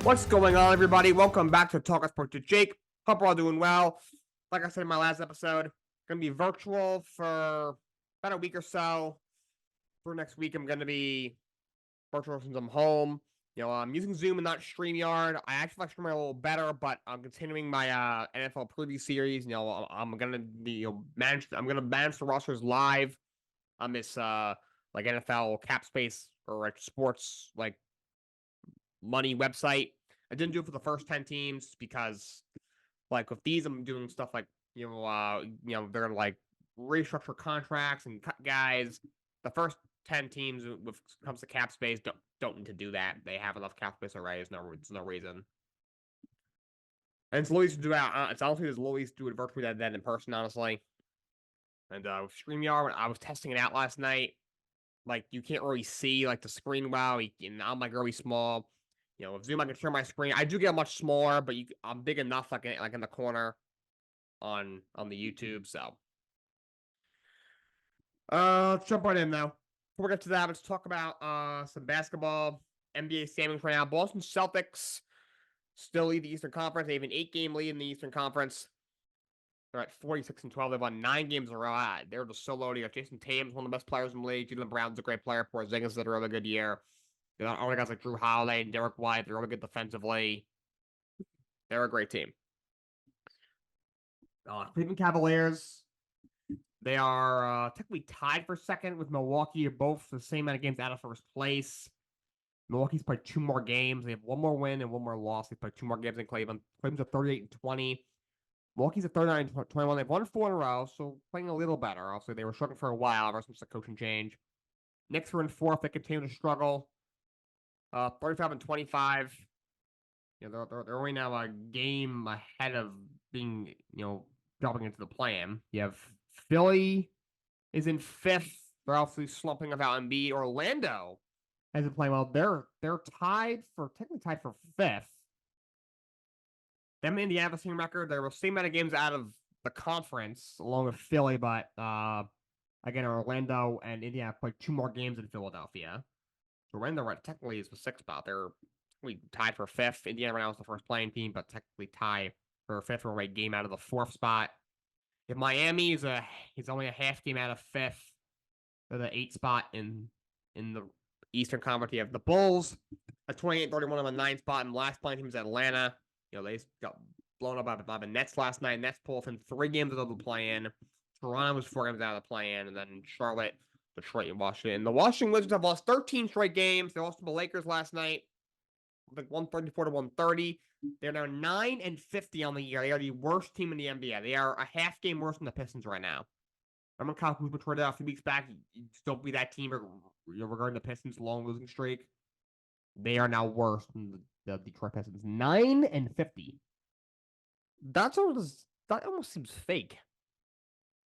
What's going on, everybody? Welcome back to Talk Sports with Jake. Hope we're all doing well. Like I said in my last episode, going to be virtual for about a week or so. For next week, I'm going to be virtual since I'm home. I'm using Zoom and not StreamYard. I actually like StreamYard a little better, but I'm continuing my NFL preview series. I'm going to be manage. I'm going to manage the rosters live on this like NFL cap space or like sports like money website. I didn't do it for the first 10 teams because, like, with these, I'm doing stuff like, they're gonna like restructure contracts and cut guys. The first 10 teams, when it comes to cap space, don't need to do that. They have enough cap space already. There's no reason. And it's Louis to do that. It's honestly there's Louis to do it virtually than in person, honestly. And with StreamYard, when I was testing it out last night, like you can't really see like the screen well. And I'm like really small. With Zoom, I can share my screen. I do get much smaller, but I'm big enough, like in the corner on the YouTube. So, let's jump right in though. Before we get to that, let's talk about some basketball. NBA standings right now. Boston Celtics still lead the Eastern Conference. They have an 8-game lead in the Eastern Conference. They're at 46-12. They've won 9 games in a row. They're just so low. You got Jason Tatum's one of the best players in the league. Jaylen Brown's a great player. Porzingis had a really good year. You got other guys like Drew Holiday and Derek White. They're really good defensively. They're a great team. Cleveland Cavaliers. They are technically tied for second with Milwaukee. Are both the same amount of games out of first place. Milwaukee's played 2 more games. They have 1 more win and 1 more loss. They played 2 more games in Cleveland. Cleveland's at 38-20. Milwaukee's at 39-21. They've won 4 in a row, so playing a little better. Also, they were struggling for a while ever since the coaching change. Knicks were in 4th. They continue to struggle. 35-25. They're only now a game ahead of being, dropping into the play-in. You have Philly is in 5th. They're obviously slumping without Embiid. Orlando hasn't played well. They're technically tied for 5th. Them and Indiana have the same record. They're the same amount of games out of the conference, along with Philly, but again, Orlando and Indiana played 2 more games in Philadelphia. Orlando technically is the 6th spot. They're tied for 5th. Indiana right now is the first playing team, but technically tied for 5th or a game out of the 4th spot. If Miami is only a half game out of 5th, they're the 8th spot in the Eastern Conference. You have the Bulls at 28-31 on the 9th spot, and the last playing team is Atlanta. They got blown up by the Nets last night. Nets pulled in 3 games out of the play-in. Toronto was 4 games out of the play-in, and then Charlotte, Detroit, and Washington. The Washington Wizards have lost 13 straight games. They lost to the Lakers last night, like 134-130. They're now 9-50 on the year. They are the worst team in the NBA. They are a half game worse than the Pistons right now. Remember Kyle Kuzma tweeted out a few weeks back, you just don't be that team regarding the Pistons' long losing streak. They are now worse than the Detroit Pistons. 9-50. That almost seems fake.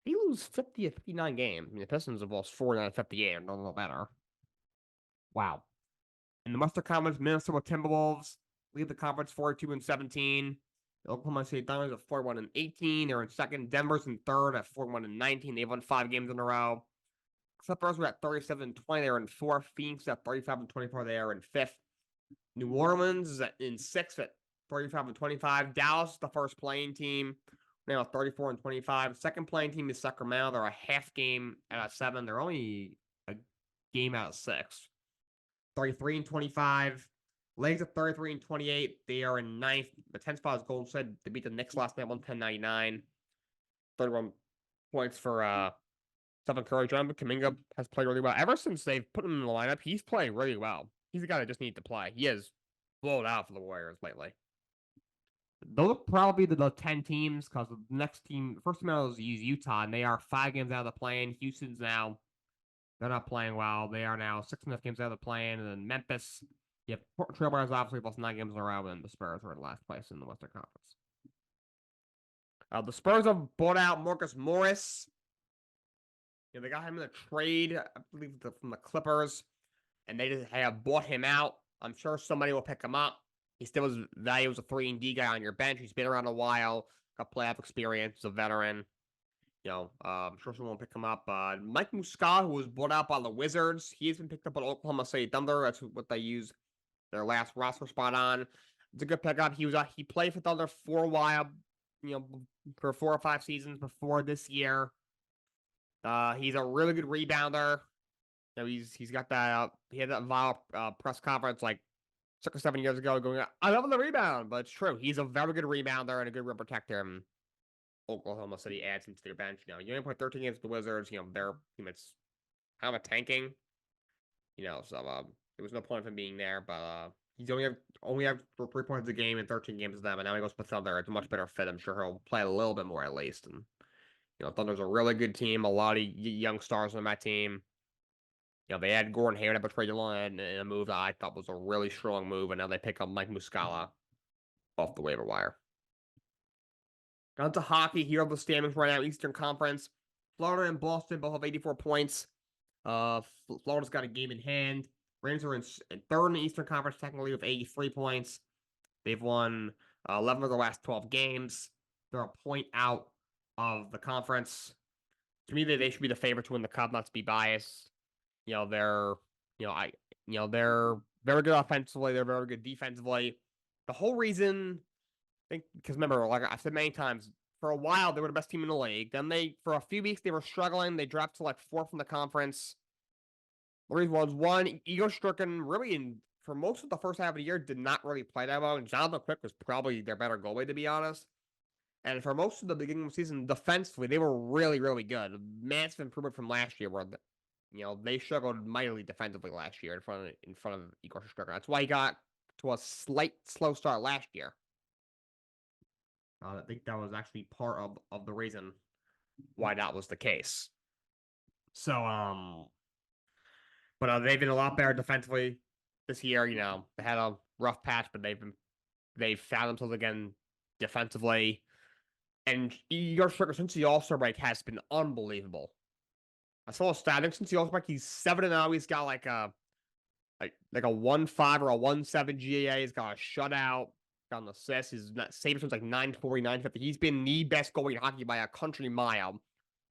They lose 50 of 59 games. I mean, the Pistons have lost 49 of 58. No, no better. Wow. In the Western Conference, Minnesota Timberwolves lead the conference 42-17. The Oklahoma City Thunder at 41-18. They're in 2nd. Denver's in 3rd at 41-19. They've won 5 games in a row. Clippers were at 37-20. They're in 4th. Phoenix at 35-24. They are in 5th. New Orleans is in 6th at 35-25. Dallas is the first playing team. Now 34-25. Second playing team is Sacramento. They're a half game out of 7. They're only a game out of 6. 33-25. Lakers at 33-28. They are in 9th. The 10th spot is Golden State. They beat the Knicks last night 110-99. 31 points for Stephen Curry. Jonathan Kuminga has played really well. Ever since they've put him in the lineup, he's playing really well. He's the guy that just needs to play. He has blown out for the Warriors lately. Those are probably the 10 teams because the next team, the first team out is Utah, and they are 5 games out of the play-in. Houston's now, they're not playing well. They are now 6.5 games out of the play-in. And then Memphis, you have Trailblazers obviously lost 9 games in a row, and the Spurs are in last place in the Western Conference. The Spurs have bought out Marcus Morris. They got him in a trade, I believe, from the Clippers, and they just have bought him out. I'm sure somebody will pick him up. He still has value as a 3-and-D guy on your bench. He's been around a while, got playoff experience, a veteran. I'm sure someone will pick him up. Mike Muscala, who was bought out by the Wizards, he's been picked up by Oklahoma City Thunder. That's what they use their last roster spot on. It's a good pickup. He played for Thunder for a while, for 4 or 5 seasons before this year. He's a really good rebounder. He's got that. He had that viral press conference like 6 or 7 years ago, going, "I love the rebound," but it's true. He's a very good rebounder and a good rim protector. And Oklahoma City adds him to their bench. You only play 13 games with the Wizards. It's kind of a tanking. So there was no point of him being there. But he's only have 3 points a game in 13 games with them, and now he goes to Thunder. It's a much better fit. I'm sure he'll play a little bit more at least. And Thunder's a really good team. A lot of young stars on that team. They had Gordon Hayward at the trade line in a move that I thought was a really strong move, and now they pick up Mike Muscala off the waiver wire. On to hockey. Here are the standings right now. Eastern Conference. Florida and Boston both have 84 points. Florida's got a game in hand. Rangers are in third in the Eastern Conference, technically, with 83 points. They've won 11 of their last 12 games. They're a point out of the conference. To me, they should be the favorite to win the cup, not to be biased. They're very good offensively. They're very good defensively. The whole reason, I think, because remember, like I've said many times, for a while they were the best team in the league. Then for a few weeks, they were struggling. They dropped to like 4th in the conference. The reason was, one, Igor Stricken really, for most of the first half of the year, did not really play that well. And Jonathan Quick was probably their better goalie, to be honest. And for most of the beginning of the season, defensively, they were really, really good. A massive improvement from last year, where they struggled mightily defensively last year in front of Igor Stricken. That's why he got to a slight slow start last year. I think that was actually part of the reason why that was the case. So, but they've been a lot better defensively this year. They had a rough patch, but they've found themselves again defensively. And Igor Stricker, since the All-Star break, has been unbelievable. I saw a stat. I think since the All-Star break, he's 7-0. He's got like a 1.5 or a 1.7 GAA. He's got a shutout. Got an assist. His save percentage like 940, 950. He's been the best goalie in hockey by a country mile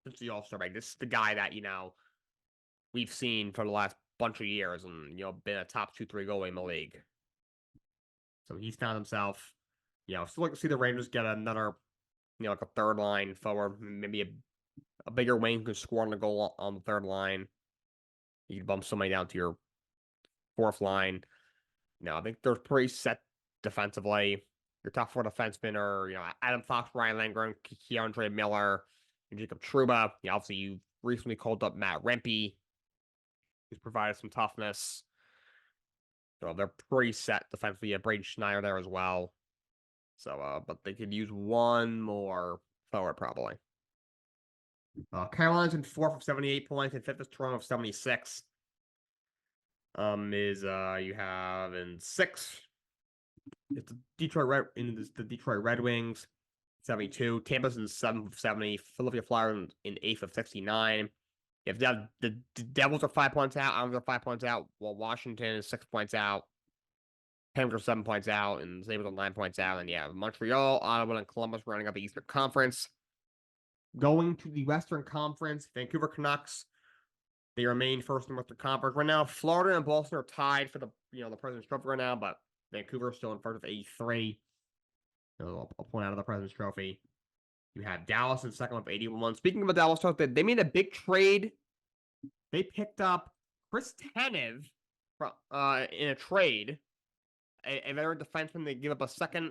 since the All-Star break. This is the guy that we've seen for the last bunch of years, and been a top 2-3 goalie in the league. So he's found himself. Still like to see the Rangers get another, like a third line forward, maybe a bigger wing who can score on the goal on the third line. You can bump somebody down to your 4th line. I think they're pretty set defensively. Your top 4 defensemen are, Adam Fox, Ryan Langren, Keandre Miller, and Jacob Trouba. Obviously, you recently called up Matt Rempe, who's provided some toughness. So they're pretty set defensively. You have Braden Schneider there as well. So, but they could use one more forward probably. Carolina's in 4th with 78 points, and 5th is Toronto with 76. You have in 6th, it's the Detroit Red Wings, 72. Tampa's in 7th with 70. Philadelphia Flyers in 8th with 69. If the Devils are 5 points out, Islanders are 5 points out, while Washington is 6 points out. Penguins are 7 points out, and Sabres are 9 points out. And Montreal, Ottawa, and Columbus running up the Eastern Conference. Going to the Western Conference, Vancouver Canucks, they remain first in the Western Conference. Right now, Florida and Boston are tied for the President's Trophy right now, but Vancouver is still in first with 83. A point out of the President's Trophy. You have Dallas in second with 81. Speaking of the Dallas Stars, they made a big trade. They picked up Chris Tanev in a trade. A veteran defenseman. They give up a 2nd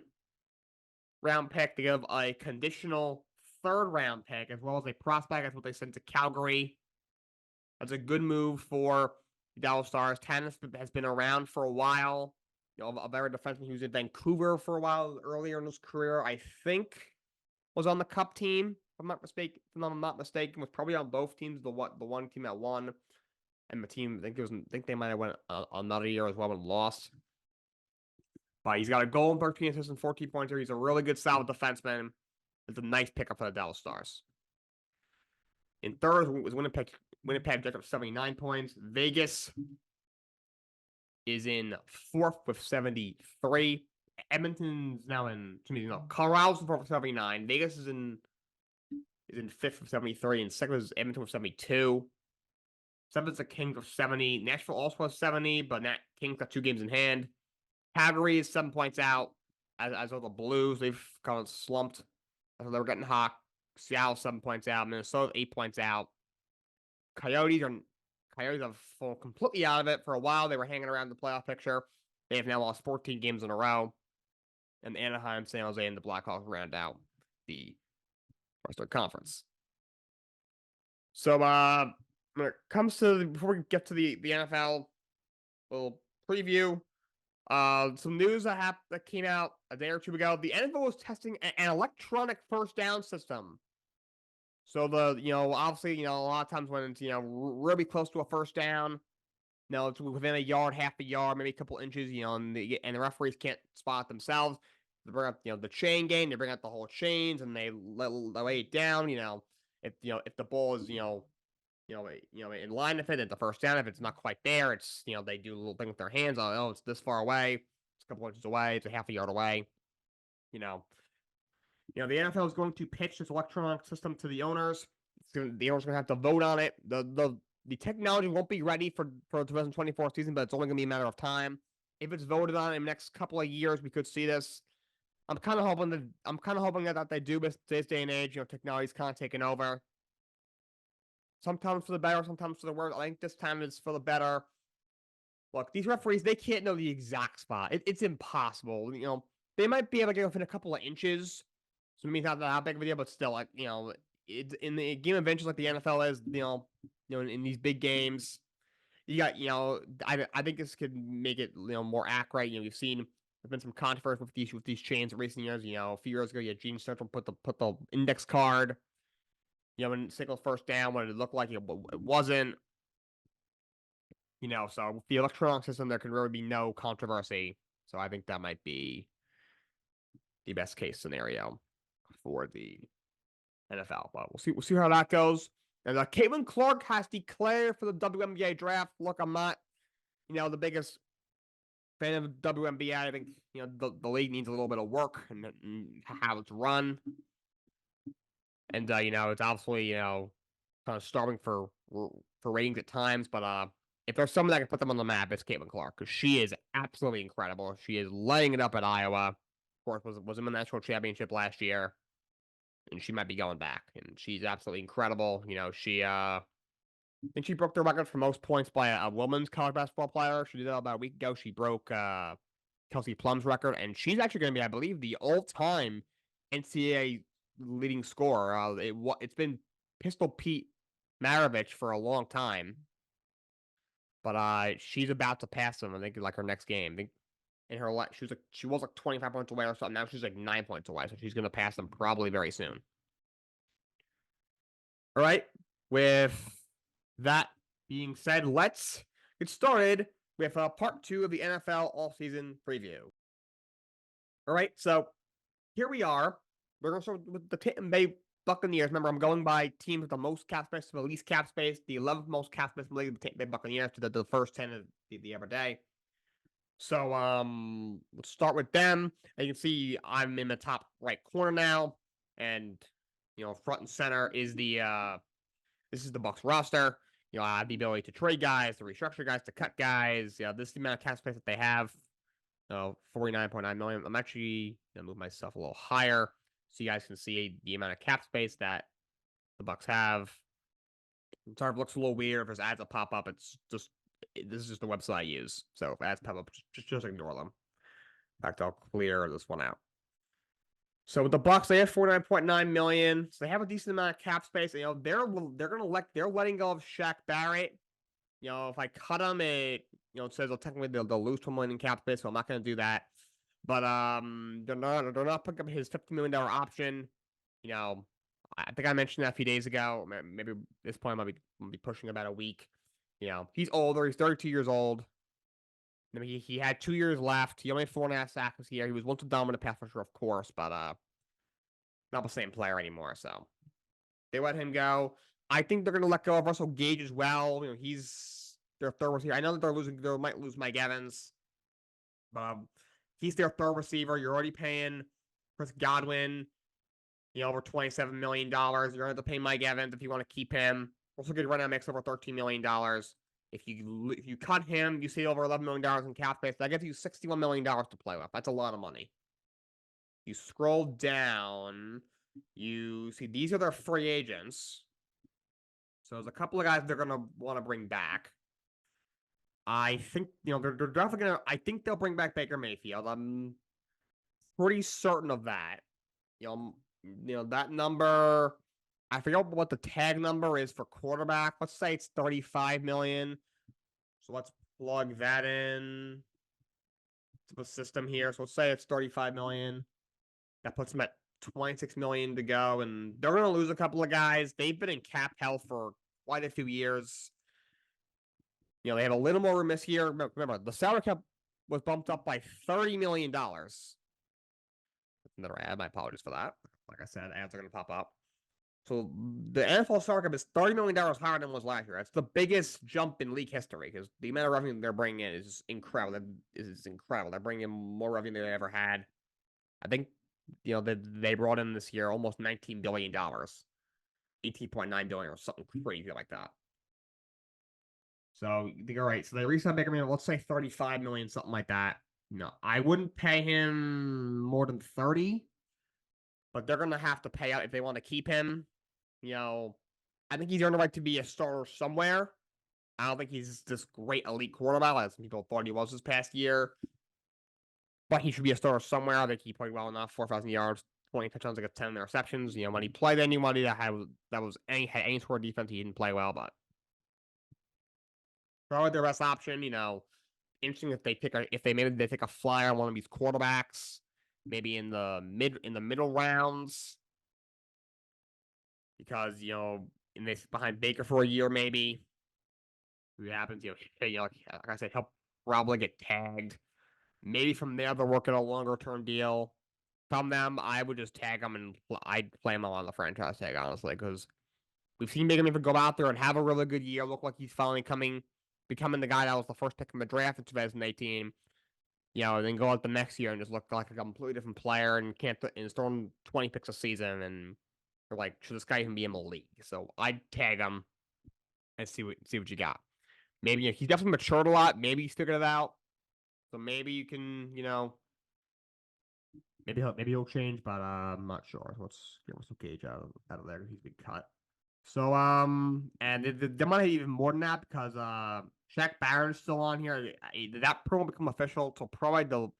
round pick. They give a conditional 3rd round pick, as well as a prospect. That's what they sent to Calgary. That's a good move for the Dallas Stars. Tanev has been around for a while. A veteran defenseman who was in Vancouver for a while earlier in his career. I think was on the Cup team. If I'm not mistaken, was probably on both teams. The one team that won, and the team I think they might have went another year as well and lost. But he's got a goal and 13 assists and 14 points here. He's a really good, solid defenseman. It's a nice pickup for the Dallas Stars. In 3rd was Winnipeg Jets 79 points. Vegas is in 4th with 73. Edmonton's now Colorado's in 4th with 79. Vegas is in 5th with 73, and 2nd is Edmonton with 72. 7th is the Kings with 70. Nashville also has 70, but Kings got 2 games in hand. Calgary is 7 points out. as of the Blues, they've kind of slumped. They were getting hot. Seattle 7 points out. Minnesota 8 points out. Coyotes have fallen completely out of it. For a while, they were hanging around the playoff picture. They have now lost 14 games in a row. And Anaheim, San Jose, and the Blackhawks round out the Western Conference. So when it comes to before we get to the NFL, little preview. Some news that came out a day or two ago. The NFL was testing an electronic first down system. So obviously, a lot of times when it's really close to a first down, it's within a yard, half a yard, maybe a couple inches, and the referees can't spot themselves. They bring up the chain game. They bring out the whole chains and they lay it down. If the ball is in line with it at the first down. If it's not quite there, it's they do a little thing with their hands. Oh, it's this far away. It's a couple inches away. It's a half a yard away. The NFL is going to pitch this electronic system to the owners. The owners are going to have to vote on it. The technology won't be ready for the 2024 season, but it's only going to be a matter of time. If it's voted on in the next couple of years, we could see this. I'm kind of hoping that they do with today's day and age. Technology's kind of taken over. Sometimes for the better, sometimes for the worse. I think this time it's for the better. Look, these referees, they can't know the exact spot. It's impossible. They might be able to get within a couple of inches. So maybe not that big of a deal, but still, it's in the game of inches like the NFL is, in these big games, you got, I think this could make it, more accurate. We've seen there's been some controversy with these chains in recent years. A few years ago, Gene Central put the index card. When single first down, what it looked like, it wasn't. So with the electronic system, there can really be no controversy. So I think that might be the best case scenario for the NFL. But we'll see how that goes. And Caitlin Clark has declared for the WNBA draft. Look, I'm not, the biggest fan of WNBA. I think the league needs a little bit of work and how it's run. And it's obviously kind of starving for ratings at times, but if there's someone that can put them on the map, it's Caitlin Clark because she is absolutely incredible. She is laying it up at Iowa. Of course, was in the national championship last year, and she might be going back. And she's absolutely incredible. She I think she broke the record for most points by a women's college basketball player. She did that about a week ago. She broke Kelsey Plum's record, and she's actually going to be, I believe, the all-time NCAA leading scorer. It's been Pistol Pete Maravich for a long time, but she's about to pass him. I think like her next game. I think in her she was like 25 points away or something. Now she's like 9 points away, so she's going to pass them probably very soon. All right. With that being said, let's get started with part 2 of the NFL offseason preview. All right, so here we are. We're going to start with the Tampa Bay Buccaneers. Remember, I'm going by teams with the most cap space to the least cap space. The 11th most cap space in the league, the Tampa Bay Buccaneers, to the first 10 of the every day. So let's start with them. As you can see, I'm in the top right corner now, and front and center is this is the Bucs roster. I have the ability to trade guys, to restructure guys, to cut guys. This is the amount of cap space that they have. 49.9 million. I'm actually gonna move myself a little higher so you guys can see the amount of cap space that the Bucs have. I'm sorry if it looks a little weird. If there's ads that pop up, this is just the website I use. So if ads pop up, just ignore them. In fact, I'll clear this one out. So with the Bucs, they have 49.9 million. So they have a decent amount of cap space. They're letting go of Shaq Barrett. If I cut them, it says technically they'll lose 2 million in cap space, so I'm not going to do that. But they're not picking up his $50 million option. I think I mentioned that a few days ago. Maybe at this point I might be pushing about a week. He's older. He's 32 years old. I mean, he had 2 years left. He only had 4.5 sacks this year. He was once a dominant pass rusher, of course, but not the same player anymore. So they let him go. I think they're going to let go of Russell Gage as well. He's their third receiver. I know that they might lose Mike Evans. But he's their third receiver. You're already paying Chris Godwin, over $27 million. You're going to have to pay Mike Evans if you want to keep him. Russell Gage right now makes over $13 million. If you cut him, you save over $11 million in cap space. That gets you $61 million to play with. That's a lot of money. You scroll down, you see these are their free agents. So there's a couple of guys they're gonna want to bring back. I think they're definitely gonna. I think they'll bring back Baker Mayfield. I'm pretty certain of that. That number. I forget what the tag number is for quarterback. Let's say it's 35 million. So let's plug that in to the system here. So let's say it's 35 million. That puts them at 26 million to go, and they're going to lose a couple of guys. They've been in cap hell for quite a few years. They have a little more room this year. Remember, the salary cap was bumped up by $30 million. Another ad. My apologies for that. Like I said, ads are going to pop up. So the NFL salary cap is $30 million higher than it was last year. That's the biggest jump in league history because the amount of revenue they're bringing in is incredible. They're bringing in more revenue than they ever had. I think they brought in this year almost $19 billion, $18.9 billion or something crazy like that. So you're right. So they re-signed Baker Mayfield, let's say 35 million, something like that. I wouldn't pay him more than 30, but they're gonna have to pay out if they want to keep him. I think he's earned the right to be a starter somewhere. I don't think he's this great elite quarterback as some people thought he was this past year. But he should be a starter somewhere. I think he played well enough, 4,000 yards, 20 touchdowns against 10 interceptions. When he played anybody that had any sort of defense, he didn't play well, but probably their best option. Interesting if they pick a flyer on one of these quarterbacks, maybe in the middle rounds, because and they sit behind Baker for a year maybe. What happens? Like I said, he'll probably get tagged. Maybe from there they're working a longer term deal. From them, I would just tag him and I'd play him on the franchise tag, honestly, because we've seen Baker Mayfield go out there and have a really good year. Look like he's finally becoming the guy that was the first pick in the draft in 2018. And then go out the next year and just look like a completely different player and is throwing 20 picks a season, and you're like, should this guy even be in the league? So I'd tag him and see what you got. Maybe he's definitely matured a lot. Maybe he's figured it out. So maybe you can, maybe he'll change, but I'm not sure. Let's get some Gage out of there. He's been cut. So and there might have even more than that because Shaq Barrett's still on here. That pro will become official till probably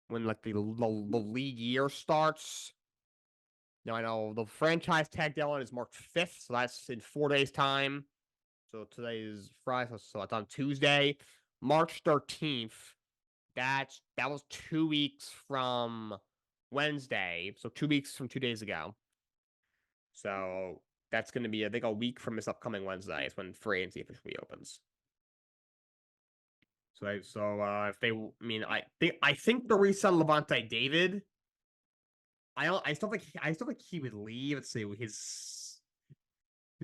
when like the league year starts. Now I know the franchise tag deadline is March 5th, so that's in 4 days' time. So today is Friday, so it's on Tuesday, March 13th. That was 2 weeks from Wednesday, so 2 weeks from 2 days ago. So that's going to be, I think, a week from this upcoming Wednesday is when free agency officially opens. So if they, I think the re-sign Levante David. I still think he would leave. Let's see, his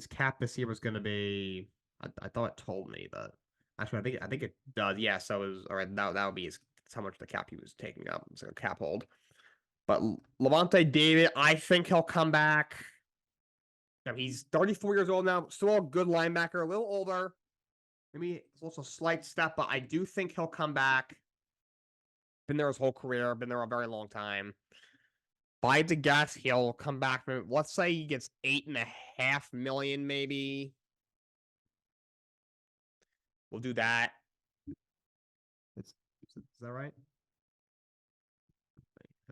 cap this year was going to be. I thought it told me, but actually, I think it does. Yeah, so it was all right. That would be how much the cap he was taking up. It's like a cap hold. But Levante David, I think he'll come back. He's 34 years old now, still a good linebacker, a little older. Maybe it's also a slight step, but I do think he'll come back. Been there his whole career, been there a very long time. If I had to guess, he'll come back. Let's say he gets $8.5 million, maybe. We'll do that. Is that right?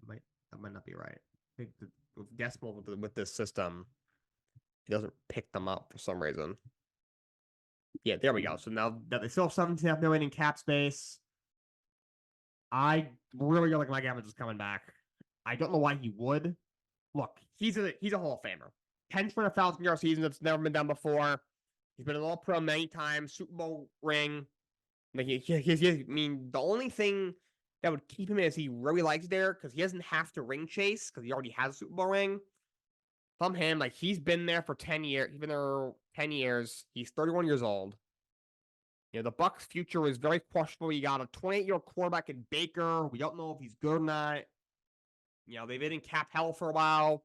That might not be right. I think with decimal with this system, he doesn't pick them up for some reason. Yeah, there we go. So now that they still have $17.5 million in cap space, I really like Mike Evans is coming back. I don't know why he would. Look, he's a Hall of Famer. 10 for 1,000-yard season that's never been done before. He's been an All-Pro many times. Super Bowl ring. Like the only thing that would keep him is he really likes there because he doesn't have to ring chase because he already has a Super Bowl ring. From him, like he's been there for 10 years. He's been there 10 years. He's 31 years old. The Bucs' future is very questionable. You got a 28-year-old quarterback in Baker. We don't know if he's good or not. They've been in cap hell for a while.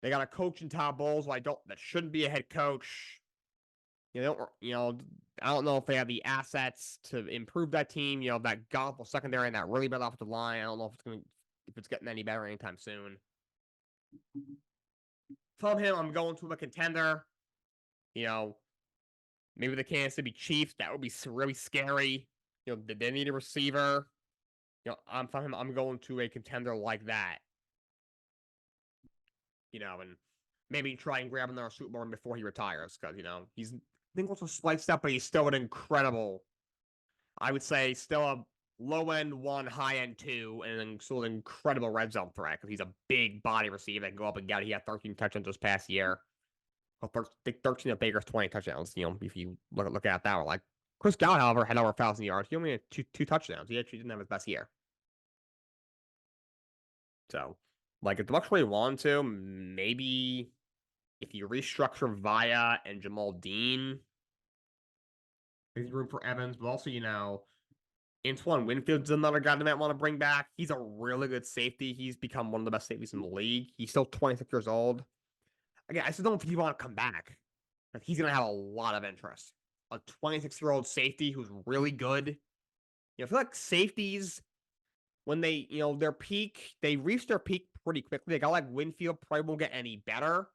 They got a coach in Todd Bowles. That shouldn't be a head coach. I don't know if they have the assets to improve that team. That godful secondary and that really bad offensive line. I don't know if it's going to if it's getting any better anytime soon. From him, I'm going to a contender. You know, maybe the Kansas City Chiefs. That would be really scary. You know, they need a receiver. You know, from him, I'm going to a contender like that. You know, and maybe try and grab another Super Bowl before he retires, because you know he's, I think, also a slight step, but he's still an incredible. I would say still a low end 1, high end 2, and then still an incredible red zone threat because he's a big body receiver that can go up and get it. He had 13 touchdowns this past year. Well, 13 of Baker's 20 touchdowns. You know, if you look at that, like Chris Gow, however, had over 1,000 yards. He only had two touchdowns. He actually didn't have his best year. So, like, if the Bucs really want to, maybe if you restructure Vaya and Jamal Dean, there's room for Evans, but also, you know, Antoine Winfield's another guy that might want to bring back. He's a really good safety. He's become one of the best safeties in the league. He's still 26 years old. Again, I still don't think he want to come back. Like, he's going to have a lot of interest. A 26-year-old safety who's really good. You know, I feel like safeties, when they, you know, their peak, they reach their peak pretty quickly. A guy like Winfield probably won't get any better.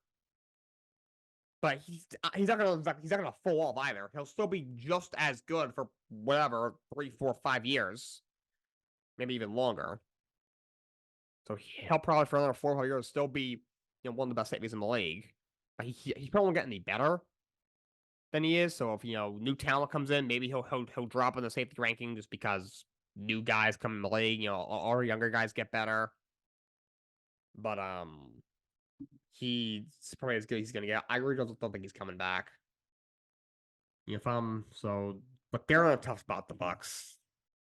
But he's not gonna fall off either. He'll still be just as good for whatever 3, 4, 5 years, maybe even longer. So he'll probably for another 4 or 5 years still be, you know, one of the best safeties in the league. But he probably won't get any better than he is. So if, you know, new talent comes in, maybe he'll drop in the safety ranking just because new guys come in the league. You know, all younger guys get better. But he's probably as good as he's gonna get. I really don't think he's coming back. If but they're in a tough spot. The Bucs.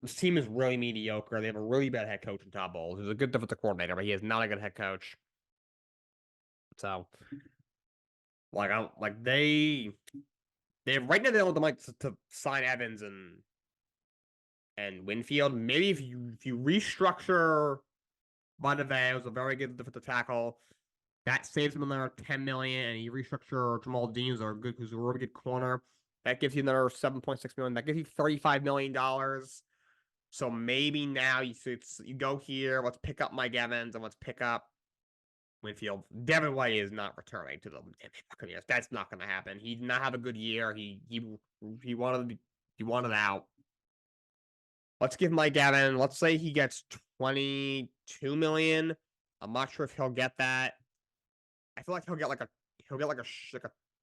This team is really mediocre. They have a really bad head coach in Todd Bowles. He's a good defensive coordinator, but he is not a good head coach. So, like, they right now they don't have the money to sign Evans and Winfield. Maybe if you restructure Vaya, who's a very good defensive tackle, that saves him another $10 million, and you restructure Jamal Dean, who's a really good corner. That gives you another $7.6 million. That gives you $35 million. So maybe now you go here. Let's pick up Mike Evans and let's pick up Winfield. Devin White is not returning to the. That's not going to happen. He did not have a good year. He wanted out. Let's give Mike Evans. Let's say he gets $22 million. I'm not sure if he'll get that. I feel like he'll get like a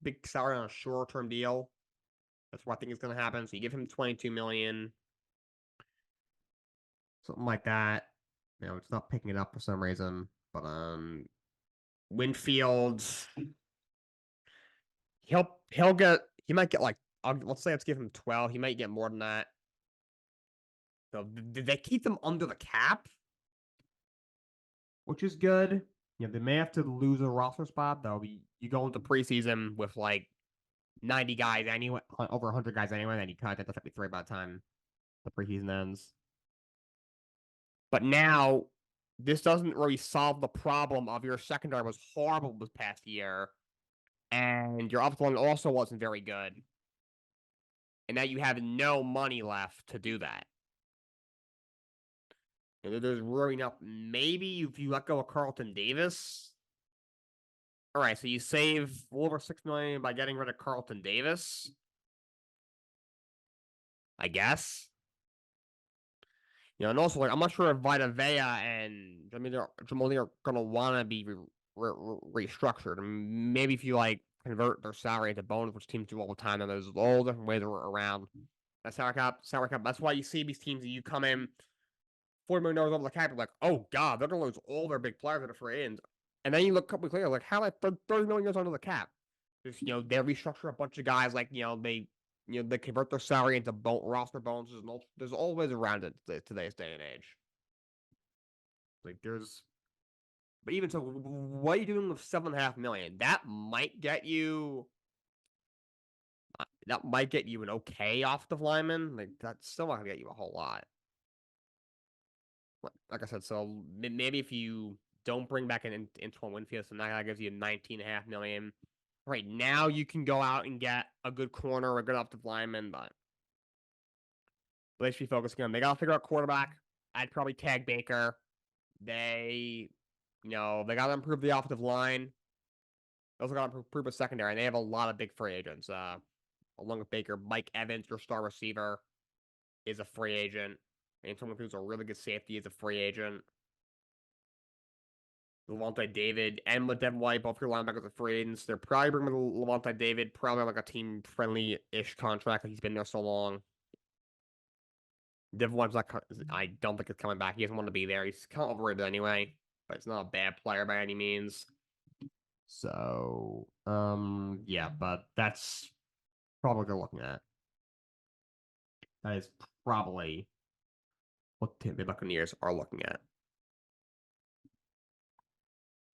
big salary on a short-term deal. That's what I think is going to happen. So you give him $22 million, something like that. You know, it's not picking it up for some reason. But Winfield, he might get like, let's say let's give him 12. He might get more than that. So they keep them under the cap, which is good. You know, they may have to lose a roster spot though. You go into preseason with like 90 guys anyway, over 100 guys anyway, then you cut that to 53 by the time the preseason ends. But now, this doesn't really solve the problem of your secondary was horrible this past year, and your offensive line also wasn't very good. And now you have no money left to do that. And there's really not. Maybe if you let go of Carlton Davis. All right, so you save over $6 million by getting rid of Carlton Davis, I guess. You know, and also, like, I'm not sure if Vita Vea and Jamal are going to want to be restructured. Maybe if you, like, convert their salary into bonus, which teams do all the time, and there's all different ways around that salary cap. That's why you see these teams that you come in $40 million over the cap, you're like, oh, God, they're going to lose all their big players that are free agents. And then you look a couple weeks later, like, how like $30 million under the cap? Just, you know, they restructure a bunch of guys, like, they convert their salary into roster bonuses, and there's always around it today's day and age. Like, but even so, what are you doing with $7.5 million? That might get you an okay offensive lineman. Like, that's still not gonna get you a whole lot. Like I said, so maybe if you don't bring back an Antoine Winfield, so now that gives you $19.5 million. Right now, you can go out and get a good corner or a good offensive lineman, but they should be focusing on. They got to figure out quarterback. I'd probably tag Baker. They, they got to improve the offensive line. They also got to improve the secondary, and they have a lot of big free agents. Along with Baker, Mike Evans, your star receiver, is a free agent. And someone who's a really good safety is a free agent. Levante David and Devin White, both your linebackers are free agents. They're probably bringing Levante David, probably like a team-friendly-ish contract. Like he's been there so long. Devin White's not. I don't think he's coming back. He doesn't want to be there. He's kind of overrated anyway, but he's not a bad player by any means. So, yeah, but that's probably what they're looking at. That is probably what the Buccaneers are looking at.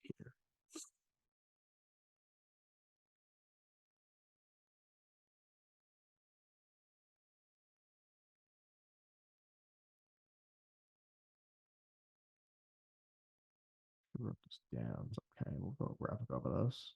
Here. Wrote this down. Okay, we'll go graphic over this.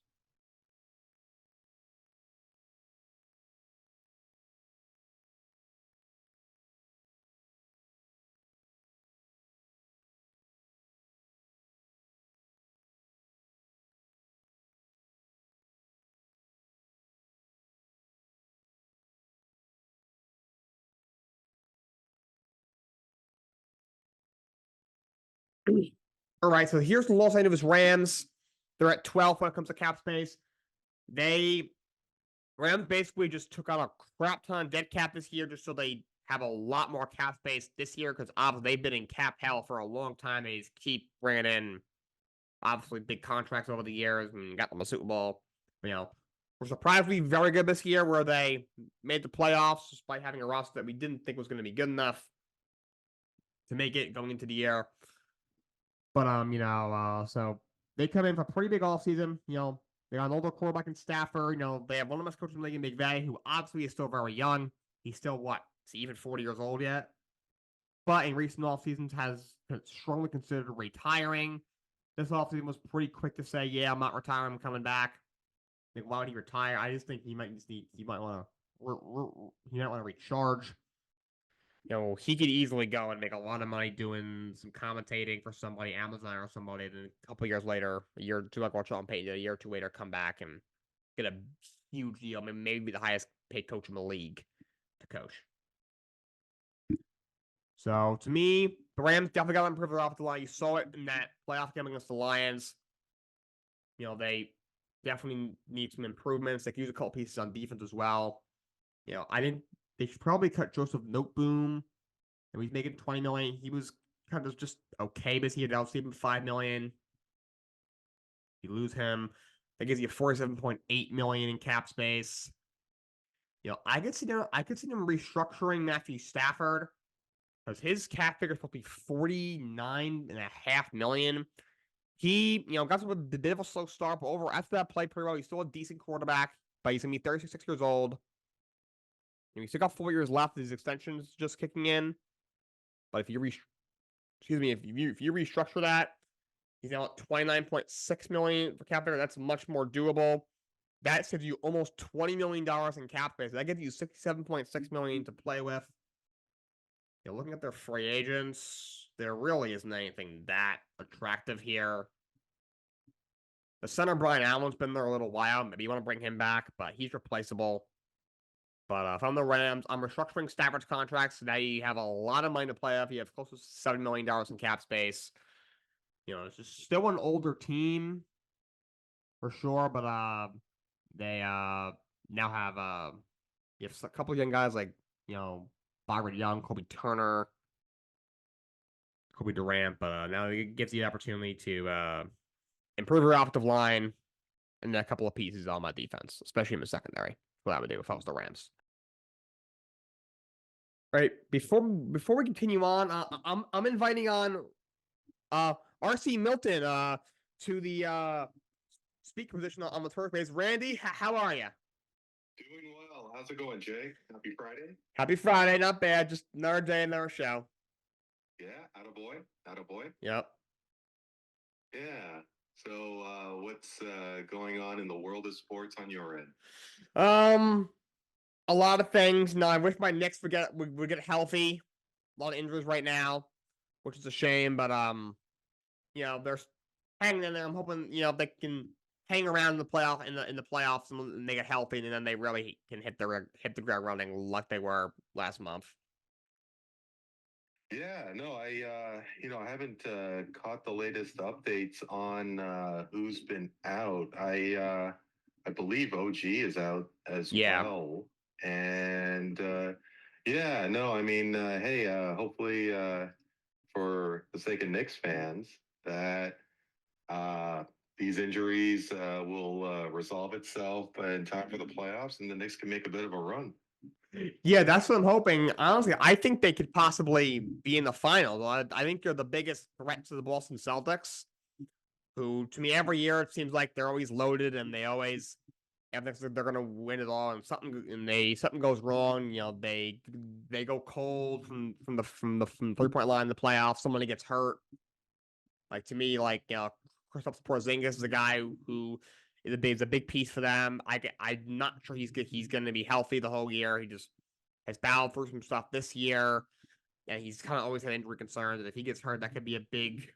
All right, so here's the Los Angeles Rams. They're at 12th when it comes to cap space. Rams basically just took out a crap ton of dead cap this year just so they have a lot more cap space this year because obviously they've been in cap hell for a long time. They just keep bringing in obviously big contracts over the years and got them a Super Bowl. We're surprisingly very good this year where they made the playoffs despite having a roster that we didn't think was going to be good enough to make it going into the year. But so they come in for a pretty big offseason. They got an older quarterback in Stafford. They have one of the best coaches in the league in McVay, who obviously is still very young. He's still what? Is he even 40 years old yet? But in recent off seasons has strongly considered retiring. This offseason was pretty quick to say, yeah, I'm not retiring, I'm coming back. Like, why would he retire? I just think he might want to recharge. He could easily go and make a lot of money doing some commentating for somebody, Amazon or somebody, and then a couple years later, a year or two, like Sean Payton, a year or two later, come back and get a huge deal. I mean, maybe the highest paid coach in the league to coach. So to me, the Rams definitely got to improve their offensive line. You saw it in that playoff game against the Lions. They definitely need some improvements. They could use a couple pieces on defense as well. They should probably cut Joseph Noteboom. And he's making $20 million. He was kind of just okay this year. They'll see him $5 million. You lose him. That gives you $47.8 million in cap space. I could see them restructuring Matthew Stafford because his cap figure is supposed to be $49.5 million. He, got a bit of a slow start, but over after that played pretty well. He's still a decent quarterback, but he's gonna be 36 years old. And he's still got 4 years left. His extension's just kicking in. But if you restructure that, he's now at $29.6 million for cap figure. That's much more doable. That saves you almost $20 million in cap space. That gives you $67.6 million to play with. Looking at their free agents, there really isn't anything that attractive here. The center Brian Allen's been there a little while. Maybe you want to bring him back, but he's replaceable. But if I'm the Rams, I'm restructuring Stafford's contracts. So now you have a lot of money to play with. You have close to $7 million in cap space. It's just still an older team for sure, but they now have you have a couple of young guys like Byron Young, Kobe Turner, Kobe Durant, but now it gives you the opportunity to improve your offensive line and a couple of pieces on my defense, especially in the secondary. What I would do if I was the Rams. All right, before we continue on, I'm inviting on RC Milton to the speaker position on the turf base. Randy, how are you? Doing well. How's it going, Jay? Happy Friday. Happy Friday. Not bad. Just another day, another show. Yeah, attaboy. Attaboy. Yep. Yeah. So what's going on in the world of sports on your end? A lot of things. No, I wish my Knicks would get healthy. A lot of injuries right now, which is a shame, but they're hanging in there. I'm hoping they can hang around in the playoffs and they get healthy, and then they really can hit the ground running like they were last month. Yeah, no, I haven't caught the latest updates on who's been out. I believe OG is out as well, and yeah, no, I mean, hey, hopefully, for the sake of Knicks fans, that uh, these injuries will resolve itself in time for the playoffs, and the Knicks can make a bit of a run. Yeah, that's what I'm hoping. Honestly, I think they could possibly be in the finals. I think they're the biggest threat to the Boston Celtics, who, to me, every year it seems like they're always loaded and they always think they're going to win it all. And something goes wrong. They go cold from 3-point line in the playoffs. Somebody gets hurt. Like, to me, Kristaps Porzingis is a guy who is a big piece for them. I'm not sure he's good. He's going to be healthy the whole year. He just has battled through some stuff this year, and he's kind of always had injury concerns. And if he gets hurt, that could be a big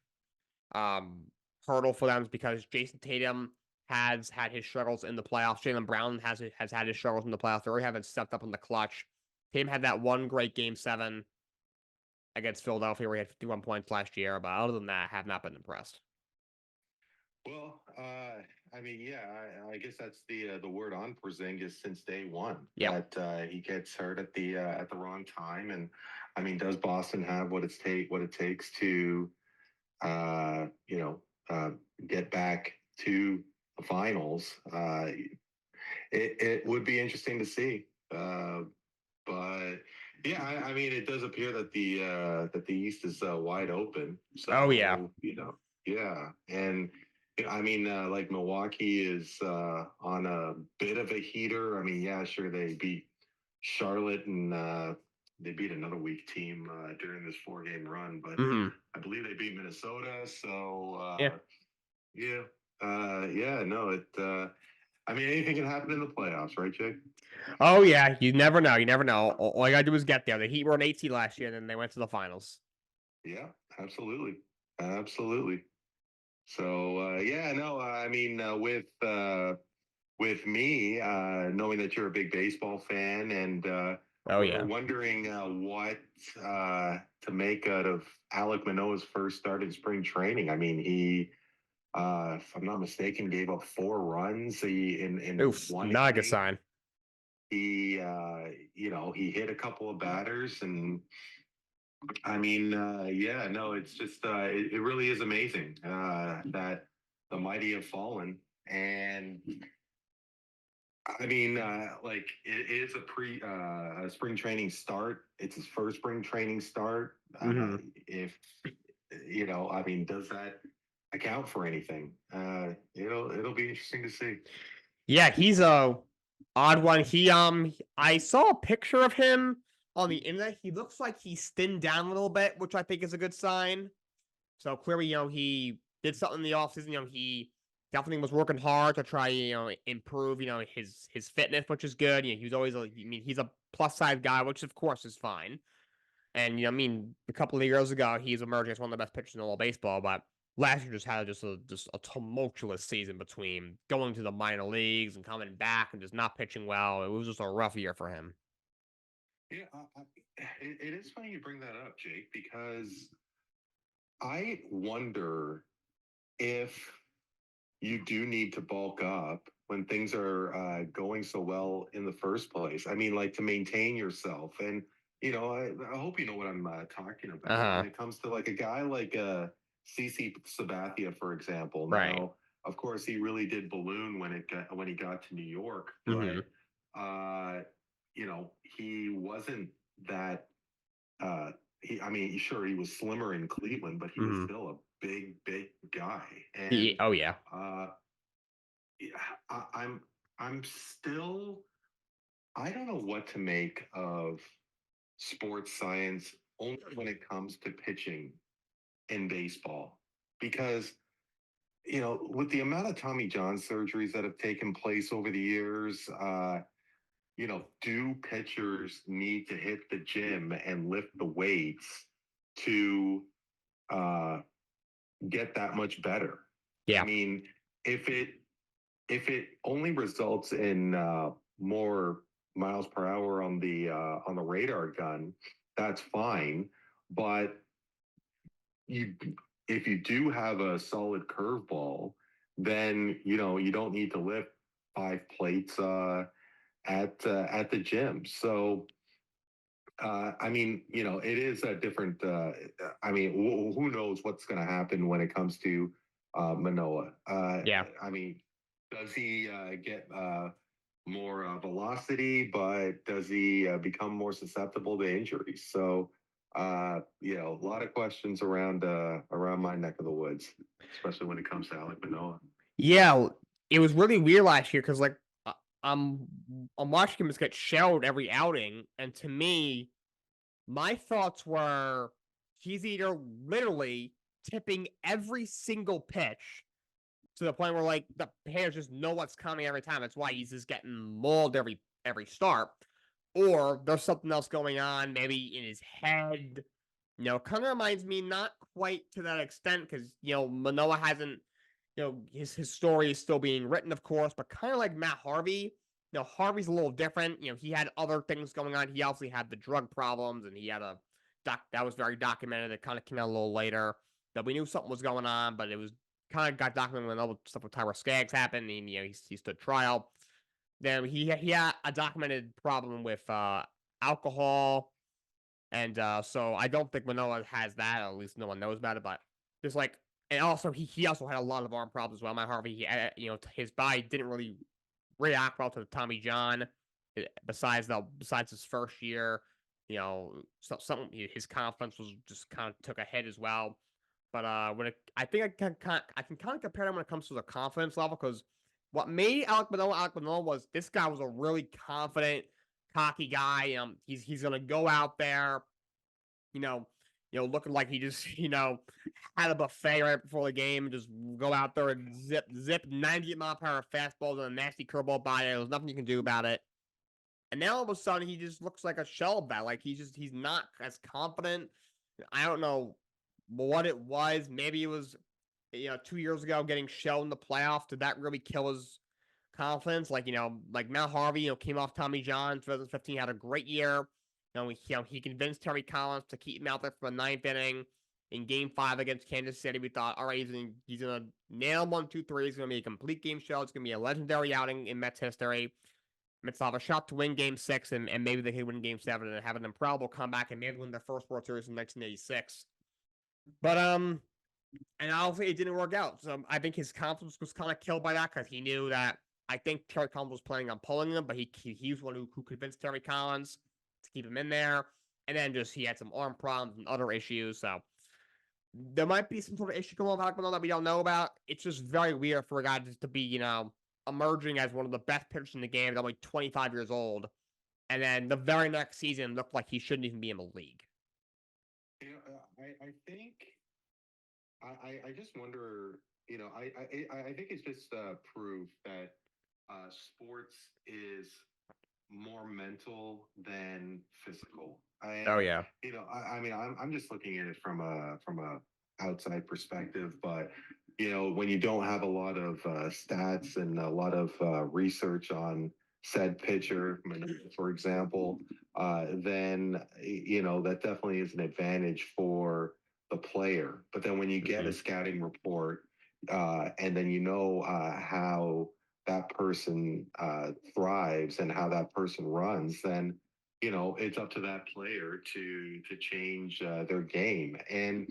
hurdle for them, because Jason Tatum has had his struggles in the playoffs. Jaylen Brown has had his struggles in the playoffs. They already haven't stepped up in the clutch. Tatum had that one great Game 7 against Philadelphia where he had 51 points last year, but other than that, I have not been impressed. Well, I mean, yeah, I guess that's the word on Porzingis since day one. Yeah, that he gets hurt at the wrong time, and I mean, does Boston have what it takes to you know get back to the finals? It would be interesting to see, but yeah, I mean, it does appear that the East is wide open. So oh yeah, yeah, and I mean, like Milwaukee is on a bit of a heater. I mean, yeah, sure, they beat Charlotte and they beat another weak team during this 4-game run, but I believe they beat Minnesota. So yeah. yeah, no, I mean, anything can happen in the playoffs, right, Jake? Oh yeah, you never know. You never know. All you gotta do is get there. The Heat were an 8 last year, and then they went to the finals. Yeah, absolutely, absolutely. So yeah, no, I mean, with me, knowing that you're a big baseball fan, and Oh yeah. wondering what to make out of Alek Manoah's first start in spring training. I mean, he, if I'm not mistaken, gave up 4 runs. In Oof, one not a good inning. sign. He, he hit a couple of batters, and I mean, yeah, no, it's just it really is amazing that the mighty have fallen, and I mean, like it is a spring training start. It's his first spring training start. If I mean, does that account for anything? It'll be interesting to see. Yeah, he's a odd one. I saw a picture of him on the internet. He looks like he's thinned down a little bit, which I think is a good sign. So clearly, he did something in the offseason. He definitely was working hard to try, improve, his fitness, which is good. He was always, he's a plus size guy, which of course is fine. And a couple of years ago, he's emerging as one of the best pitchers in all of baseball. But last year just had just a tumultuous season between going to the minor leagues and coming back and just not pitching well. It was just a rough year for him. Yeah, it is funny you bring that up, Jake, because I wonder if you do need to bulk up when things are going so well in the first place. I mean, like to maintain yourself. And, I hope you know what I'm talking about when it comes to like a guy like CC Sabathia, for example. Right. Now, of course, he really did balloon when he got to New York, but, he wasn't that I mean, sure, he was slimmer in Cleveland, but he was still a big guy. And Oh yeah. yeah, I'm still I don't know what to make of sports science only when it comes to pitching in baseball, because with the amount of Tommy John surgeries that have taken place over the years, do pitchers need to hit the gym and lift the weights to uh, get that much better. Yeah. I mean, if it only results in more miles per hour on the radar gun, that's fine. But you, if you do have a solid curveball, then you don't need to lift 5 plates at the gym. So I mean, it is a different. I mean, who knows what's going to happen when it comes to Manoa? Yeah. I mean, does he get more velocity, but does he become more susceptible to injuries? So, a lot of questions around my neck of the woods, especially when it comes to Alec Manoa. Yeah, it was really weird last year because like uh, I'm I'm watching him just get shelled every outing, and to me, my thoughts were he's either literally tipping every single pitch to the point where like the players just know what's coming every time. That's why he's just getting mauled every start. Or there's something else going on, maybe in his head. Kind of reminds me not quite to that extent because Manoa hasn't. His story is still being written, of course, but kind of like Matt Harvey. Harvey's a little different. He had other things going on. He obviously had the drug problems, and he had a doc that was very documented. It kind of came out a little later that we knew something was going on, but it was kind of got documented when all the stuff with Tyra Skaggs happened. And he stood trial. Then he had a documented problem with alcohol, and so I don't think Manoa has that. At least no one knows about it. But just like, and also he also had a lot of arm problems as well. Matt Harvey, his body didn't really react well to the Tommy John. Besides his first year, some his confidence was just kind of took a hit as well. But I think I can kind of compare them when it comes to the confidence level because what made Alec Manoa was this guy was a really confident, cocky guy. He's gonna go out there, you know, looking like he just had a buffet right before the game and just go out there and zip 90-mile-per-hour fastballs and a nasty curveball by it. There's nothing you can do about it. And now all of a sudden he just looks like a shell of that. Like he's not as confident. I don't know what it was. Maybe it was 2 years ago getting shelled in the playoffs. Did that really kill his confidence? Like like Mount Harvey, came off Tommy John 2015, had a great year. He convinced Terry Collins to keep him out there for the ninth inning in Game 5 against Kansas City. We thought, all right, he's gonna nail 1, 2, 3. It's gonna be a complete game show. It's gonna be a legendary outing in Mets history. Mets have a shot to win Game 6, and maybe they could win Game 7 and have an improbable comeback and maybe win their first World Series in 1986. But and obviously it didn't work out. So I think his confidence was kind of killed by that because he knew that I think Terry Collins was planning on pulling him, but he was one who convinced Terry Collins to keep him in there. And then just he had some arm problems and other issues. So there might be some sort of issue going on with Hackman that we don't know about. It's just very weird for a guy just to be, emerging as one of the best pitchers in the game at only 25 years old. And then the very next season looked like he shouldn't even be in the league. I think I just wonder. I think it's just proof that sports is more mental than physical. Oh And yeah. I mean, I'm just looking at it from a outside perspective, but when you don't have a lot of stats and a lot of research on said pitcher, for example, then that definitely is an advantage for the player. But then when you get a scouting report, and then how that person thrives and how that person runs, then it's up to that player to change their game. And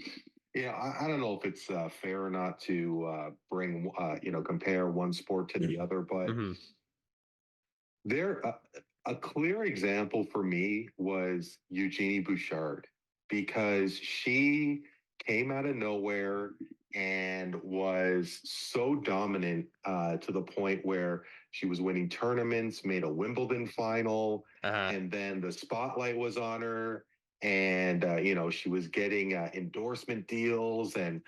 I don't know if it's fair or not to bring compare one sport to the other, but there a clear example for me was Eugenie Bouchard because she came out of nowhere and was so dominant to the point where she was winning tournaments, made a Wimbledon final, and then the spotlight was on her. And she was getting endorsement deals and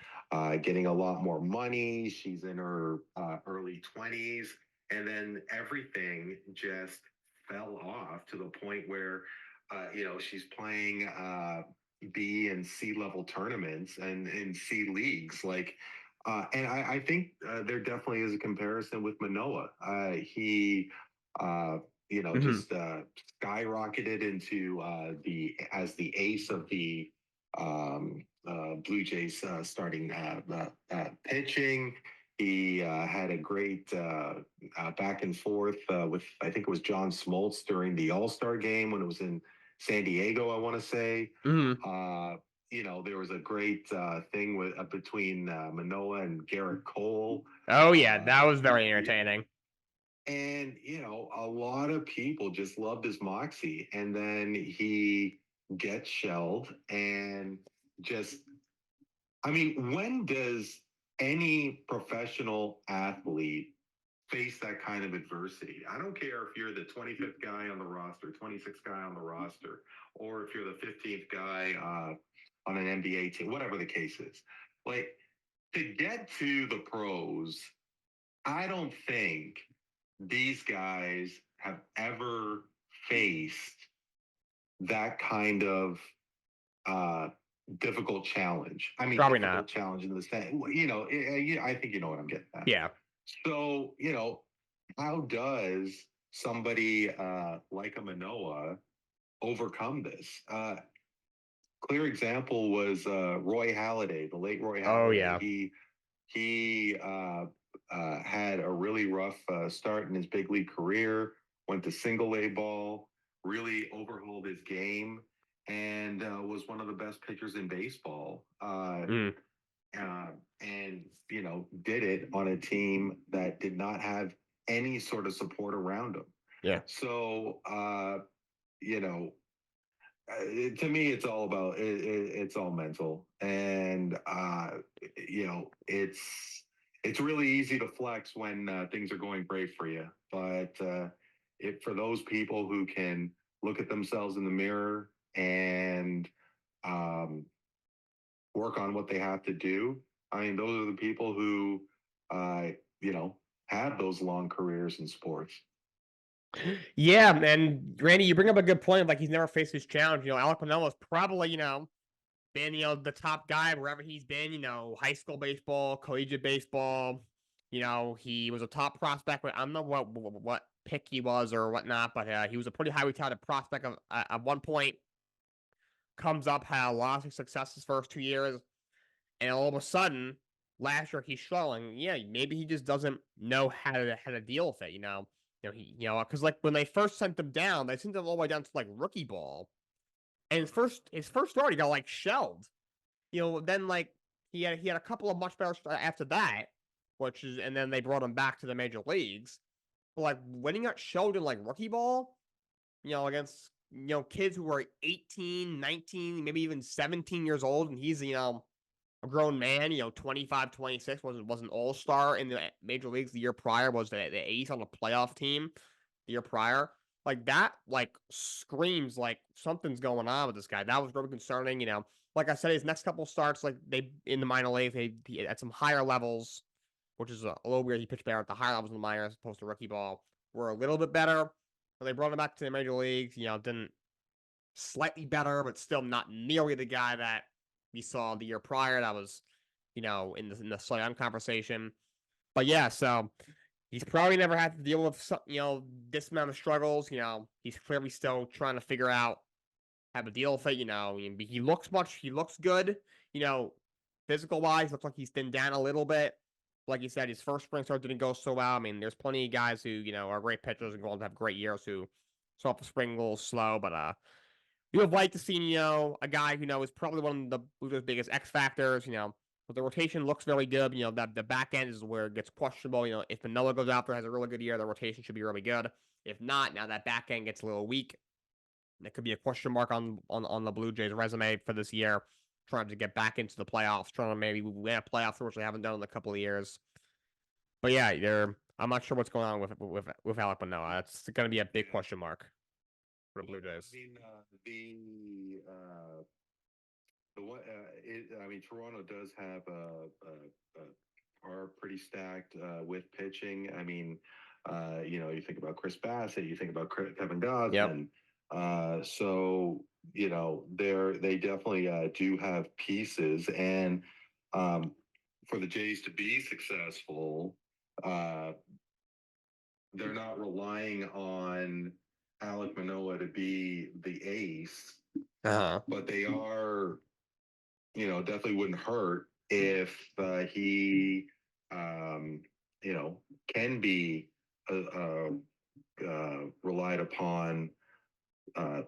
getting a lot more money. She's in her early 20s, and then everything just fell off to the point where she's playing B and C level tournaments and in C leagues. Like, and I think there definitely is a comparison with Manoa. He, uh, Hmm. just skyrocketed into the ace of the Blue Jays starting pitching. He had a great back and forth with, I think it was John Smoltz during the All Star game when it was in San Diego, I want to say. Hmm. Uh, there was a great thing with between Manoa and Garrett Cole. Oh yeah, Uh, that was very entertaining. and, a lot of people just loved his moxie. And then he gets shelled and just, I mean, when does any professional athlete face that kind of adversity? I don't care if you're the 25th guy on the roster, 26th guy on the roster, or if you're the 15th guy on an NBA team, whatever the case is. Like, to get to the pros, I don't think these guys have ever faced that kind of uh, difficult challenge. I mean, Probably not. difficult challenge in the sense, I think you know what I'm getting at. Yeah. So, how does somebody like a Manoa overcome this? Clear example was Roy Halladay, the late Roy Oh Halladay. yeah. He had a really rough start in his big league career. Went to single A ball, really overhauled his game, and was one of the best pitchers in baseball. Mm. And did it on a team that did not have any sort of support around him. Yeah. So you know to me it's all about it's all mental, and it's really easy to flex when things are going great for you, but if for those people who can look at themselves in the mirror and um, work on what they have to do, I mean, those are the people who uh, you know have those long careers in sports. Yeah, and Randy, you bring up a good point. Like he's never faced this challenge. Alec Manoa's probably, been, the top guy wherever he's been, high school baseball, collegiate baseball. He was a top prospect. I don't know what pick he was or whatnot, but he was a pretty highly touted prospect at one point. Comes up, had a lot of success his first 2 years, and all of a sudden, last year he's struggling. Yeah, maybe he just doesn't know how to deal with it. Because like when they first sent him down, they sent him all the way down to like rookie ball, and his first start he got like shelled. Then like he had a couple of much better after that, and then they brought him back to the major leagues. But like when he got shelled in like rookie ball, against kids who were 18, 19, maybe even 17 years old, and he's a grown man, 25, 26, was an all-star in the major leagues the year prior, was the ace on the playoff team the year prior. Like that, like screams like something's going on with this guy. That was really concerning. Like I said, his next couple starts, like they in the minor league, he at some higher levels, which is a little weird. He pitched better at the higher levels in the minors as opposed to rookie ball. Were a little bit better. When they brought him back to the major leagues, didn't slightly better, but still not nearly the guy that we saw the year prior. That was, in the Cy Young conversation. But yeah, so he's probably never had to deal with this amount of struggles. He's clearly still trying to figure out how to deal with it. He looks good. Physical wise, looks like he's thinned down a little bit. Like you said, his first spring start didn't go so well. I mean, there's plenty of guys who are great pitchers and go on to have great years who start off the spring a little slow, but you have liked to see, a guy who is probably one of the Blues' biggest X factors. But the rotation looks very good. That the back end is where it gets questionable. If Manoa goes out there, has a really good year, the rotation should be really good. If not, now that back end gets a little weak. That could be a question mark on the Blue Jays resume for this year, trying to get back into the playoffs, trying to maybe win a playoff, which they haven't done in a couple of years. But yeah, I'm not sure what's going on with Alec Manoa. That's going to be a big question mark for the Blue Jays. I mean, the one, I mean, Toronto does have are pretty stacked with pitching. I mean, you think about Chris Bassett, you think about Kevin Gausman. Yep. So they definitely do have pieces, and for the Jays to be successful, uh, they're not relying on Alek Manoah to be the ace, but they are, definitely wouldn't hurt if he, um, can be relied upon uh,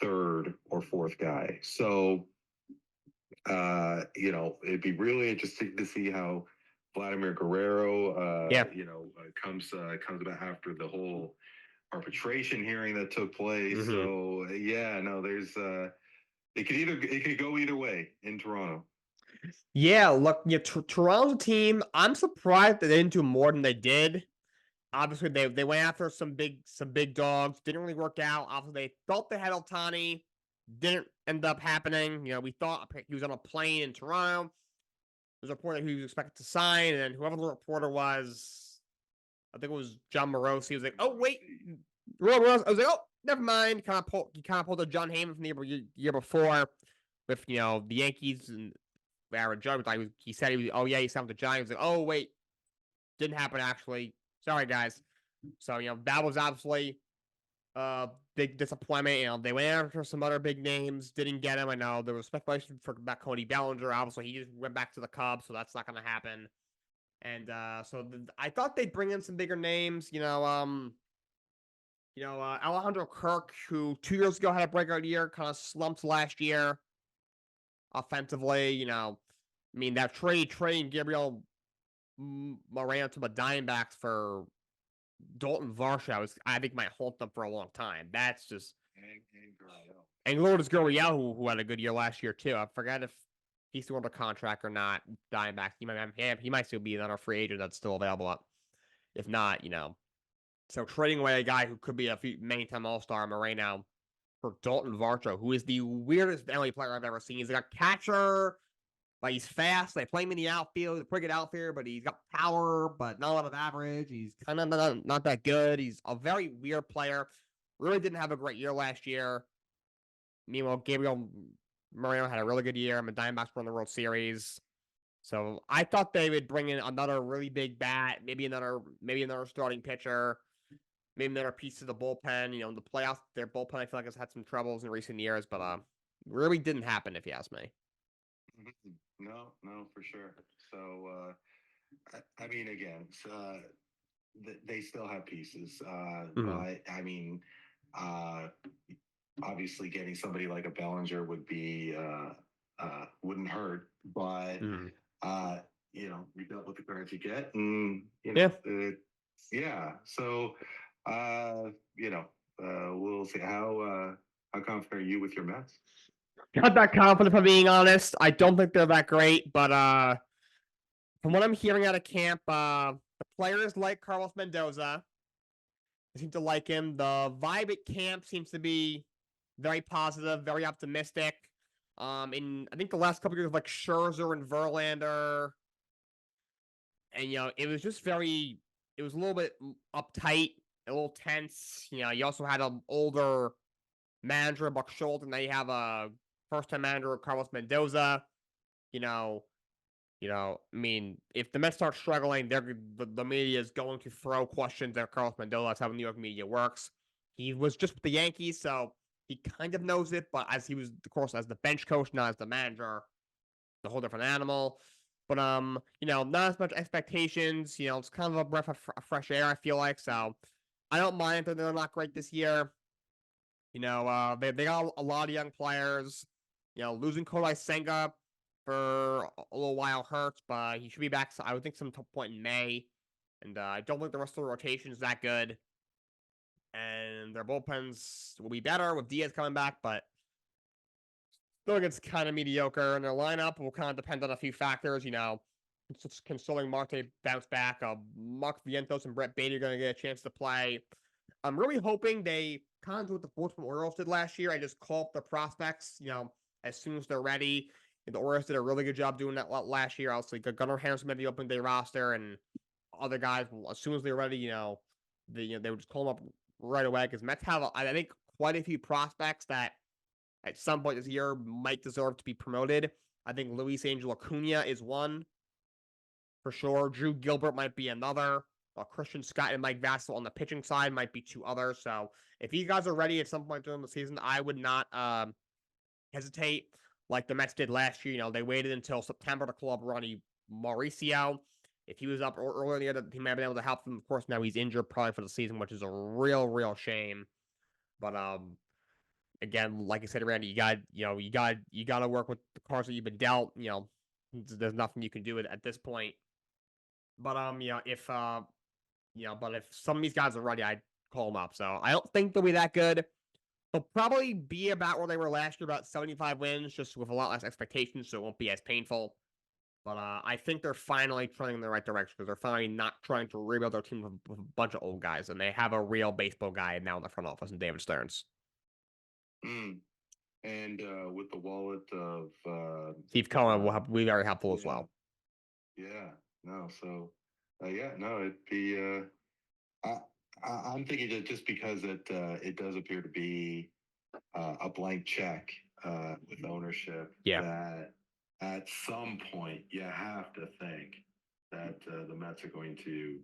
third or fourth guy. So, it'd be really interesting to see how Vladimir Guerrero, Yeah. comes about after the whole arbitration hearing that took place. Mm-hmm. So yeah, no, there's it could go either way in Toronto. Yeah, look, Toronto's a team. I'm surprised that they didn't do more than they did. Obviously, they went after some big dogs. Didn't really work out. Obviously, they thought they had Ohtani. Didn't end up happening. We thought he was on a plane in Toronto. There's a reporter who was expected to sign, and whoever the reporter was, I think it was John Morosi. He was like, "Oh wait, I was like, oh, never mind." He kind of pulled a John Heyman from the year before with the Yankees and Aaron Judge. Like he said, oh yeah, he signed with the Giants. He was like, oh wait, didn't happen actually. Sorry guys. So that was obviously big disappointment. They went after some other big names, didn't get him. I know there was speculation about Cody Bellinger. Obviously, he just went back to the Cubs, so that's not going to happen. And I thought they'd bring in some bigger names. Alejandro Kirk, who 2 years ago had a breakout year, kind of slumped last year offensively. That trading Gabriel Moreno to the Diamondbacks for Dalton Varsho, I think, might haunt them for a long time. That's just and Lourdes Gurriel, who had a good year last year too. I forgot if he's still under contract or not. Diamondbacks, he might still be another free agent that's still available. If not, so trading away a guy who could be a many-time All-Star Moreno for Dalton Varsho, who is the weirdest MLB player I've ever seen. He's like a catcher, but he's fast. They play him in the outfield. He's a pretty good outfielder, but he's got power, but not a lot of average. He's kind of not that good. He's a very weird player. Really didn't have a great year last year. Meanwhile, Gabriel Moreno had a really good year. The Diamondbacks won the World Series. So I thought they would bring in another really big bat, maybe another starting pitcher, maybe another piece to the bullpen. The playoffs, their bullpen I feel like has had some troubles in recent years, but really didn't happen if you ask me. No, for sure. So I mean, again, they still have pieces, but I mean, obviously getting somebody like a Bellinger would be wouldn't hurt, but you got what the cards you get, and yeah. So we'll see how confident are you with your Mets? Not that confident, if I'm being honest. I don't think they're that great, but from what I'm hearing out of camp, the players like Carlos Mendoza. They seem to like him. The vibe at camp seems to be very positive, very optimistic. In I think the last couple of years, like Scherzer and Verlander, and it was just it was a little bit uptight, a little tense. You also had an older manager, Buck Schultz, and now you have a first-time manager, Carlos Mendoza. If the Mets start struggling, the media is going to throw questions at Carlos Mendoza. That's how New York media works. He was just with the Yankees, so he kind of knows it, but as he was, of course, as the bench coach, not as the manager, a whole different animal. But not as much expectations. It's kind of a breath of fresh air, I feel like. So I don't mind that they're not great this year. They got a lot of young players. Losing Kodai Senga for a little while hurts, but he should be back. I would think some point in May. And I don't think the rest of the rotation is that good. And their bullpens will be better with Diaz coming back, but still think it's kind of mediocre. And their lineup will kind of depend on a few factors. Consoling Marte bounce back. Mark Vientos and Brett Baty are going to get a chance to play. I'm really hoping they kind of do what the Baltimore Orioles did last year. I just call up the prospects, as soon as they're ready. The Orioles did a really good job doing that last year. Obviously, Gunnar Henderson made the opening day roster, and other guys, as soon as they're ready, they would just call them up right away. Because Mets have, I think, quite a few prospects that at some point this year might deserve to be promoted. I think Luis Angel Acuna is one for sure. Drew Gilbert might be another. Christian Scott and Mike Vassell on the pitching side might be two others. So if you guys are ready at some point during the season, I would not hesitate like the Mets did last year. They waited until September to call up Ronnie Mauricio. If he was up earlier in the year, he might have been able to help them. Of course, now he's injured probably for the season, which is a real shame. But again, like I said, Randy, you got to work with the cards that you've been dealt. There's nothing you can do at this point. But if some of these guys are ready, I'd call them up. So I don't think they'll be that good. They'll probably be about where they were last year, about 75 wins, just with a lot less expectations, so it won't be as painful. But I think they're finally trending in the right direction because they're finally not trying to rebuild their team with a bunch of old guys, and they have a real baseball guy now in the front office, and David Stearns. And with the wallet of Steve Cohen will be very helpful as well. Yeah. No. So it'd be. I'm thinking that just because it does appear to be a blank check with ownership. Yeah. That at some point you have to think that the Mets are going to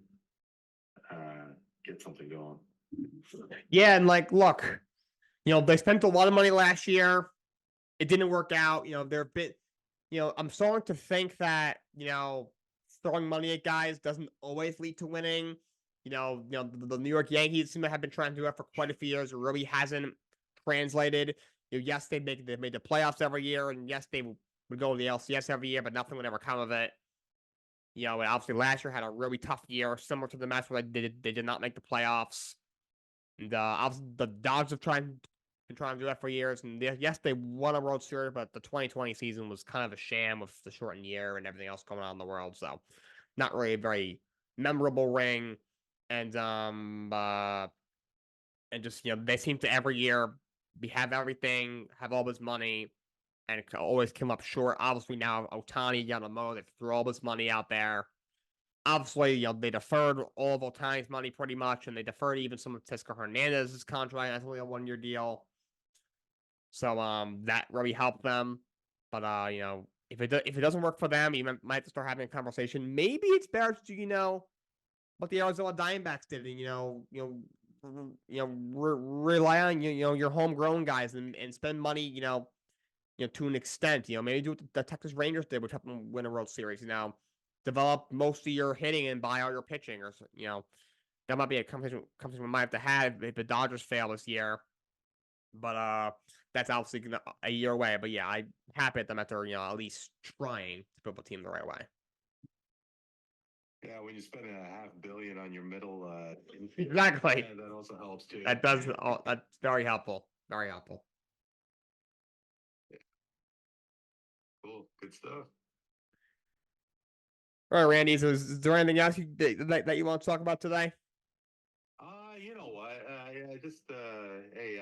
get something going. Yeah, and look, they spent a lot of money last year. It didn't work out. They're a bit. I'm starting to think that throwing money at guys doesn't always lead to winning. The New York Yankees seem to have been trying to do that for quite a few years. It really hasn't translated. Yes, they made the playoffs every year, and yes, they would go to the LCS every year, but nothing would ever come of it. And obviously last year had a really tough year, similar to the Mets where they did not make the playoffs. And obviously the Dodgers have been trying to do that for years. And yes, they won a World Series, but the 2020 season was kind of a sham with the shortened year and everything else going on in the world. So not really a very memorable ring. And just they seem to every year have everything, have all this money, and it always come up short. Obviously now Ohtani, Yamamoto, they threw all this money out there. Obviously, they deferred all of Ohtani's money pretty much, and they deferred even some of Teoscar Hernandez's contract. That's only a 1-year deal. So that really helped them. But if it doesn't work for them, you might have to start having a conversation. Maybe it's better to do what the Arizona Diamondbacks did, and rely on your homegrown guys and spend money to an extent. Maybe do what the Texas Rangers did, which helped them win a World Series. Develop most of your hitting and buy out your pitching, or that might be a conversation we might have to have if the Dodgers fail this year. But that's obviously a year away. But yeah, I'm happy at them that they're at least trying to build a team the right way. Yeah, when you spend $500 million on your middle, exactly, that also helps too. That does. That's very helpful. Very helpful. Yeah. Cool, good stuff. All right, Randy. So is there anything else that you want to talk about today? You know what? Just hey,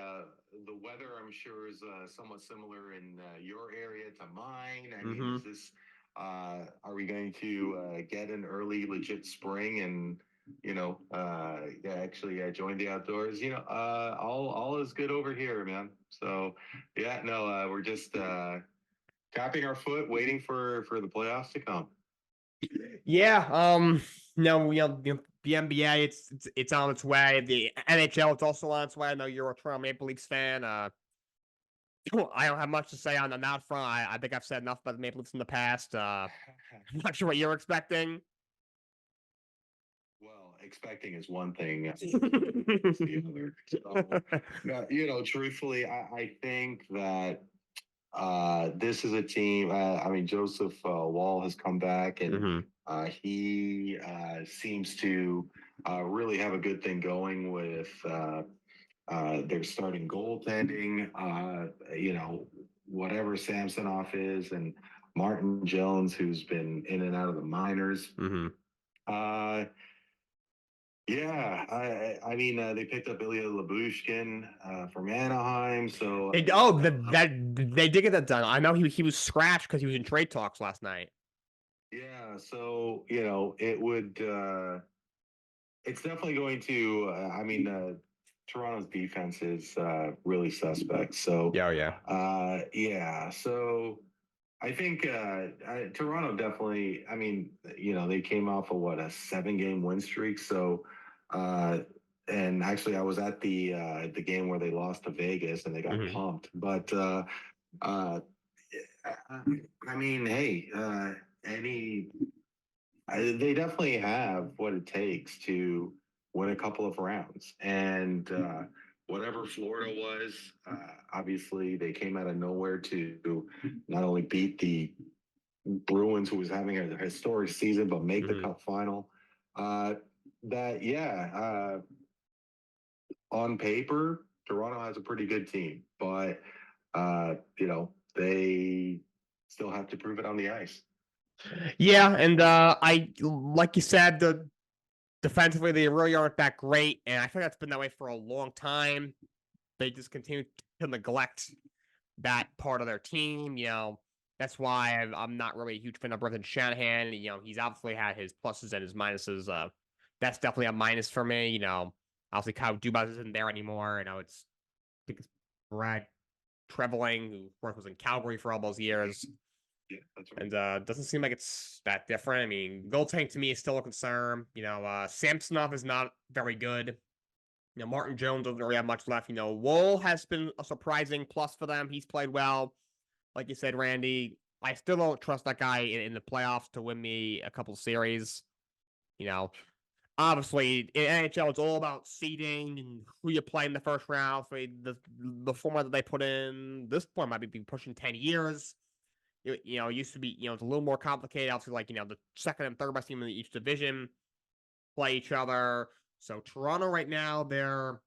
the weather I'm sure is somewhat similar in your area to mine. I mean, is this? Are we going to get an early legit spring and actually join the outdoors? All is good over here, man. So yeah, no, we're just tapping our foot, waiting for the playoffs to come. Yeah. No, the NBA, it's on its way. The NHL, it's also on its way. I know you're a Toronto Maple Leafs fan. I don't have much to say on that front. I think I've said enough about the Maple Leafs in the past. I'm not sure what you're expecting. Well, expecting is one thing. The other. So, truthfully, I think that this is a team. Joseph Wall has come back, and he seems to really have a good thing going with their starting goaltending. Whatever Samsonov is, and Martin Jones, who's been in and out of the minors. They picked up Ilya Lyubushkin from Anaheim. So they did get that done. I know he was scratched because he was in trade talks last night. Yeah, so it would. It's definitely going to. Toronto's defense is really suspect. So Yeah. yeah, so I think Toronto definitely. I mean, they came off of what, a 7-game win streak. So, and actually, I was at the game where they lost to Vegas and they got pumped. But uh, I mean, hey, they definitely have what it takes to win a couple of rounds. And whatever Florida was, obviously they came out of nowhere to not only beat the Bruins, who was having a historic season, but make the Cup final. On paper, Toronto has a pretty good team, but they still have to prove it on the ice. Yeah, and I like you said, defensively they really aren't that great, and I think that's been that way for a long time. They just continue to neglect that part of their team. That's why I'm not really a huge fan of Brendan Shanahan. He's obviously had his pluses and his minuses. That's definitely a minus for me. Obviously Kyle Dubas isn't there anymore. I think it's Brad Treveling, who of course was in Calgary for all those years. Yeah, that's right. And doesn't seem like it's that different. I mean, goaltending to me is still a concern. Samsonov is not very good. Martin Jones doesn't really have much left. Wool has been a surprising plus for them. He's played well. Like you said, Randy, I still don't trust that guy in the playoffs to win me a couple series. Obviously, in NHL, it's all about seeding and who you play in the first round. For the format that they put in, this point might be pushing 10 years. It used to be, it's a little more complicated. Obviously, like, the second and third best team in each division play each other. So Toronto right now, they're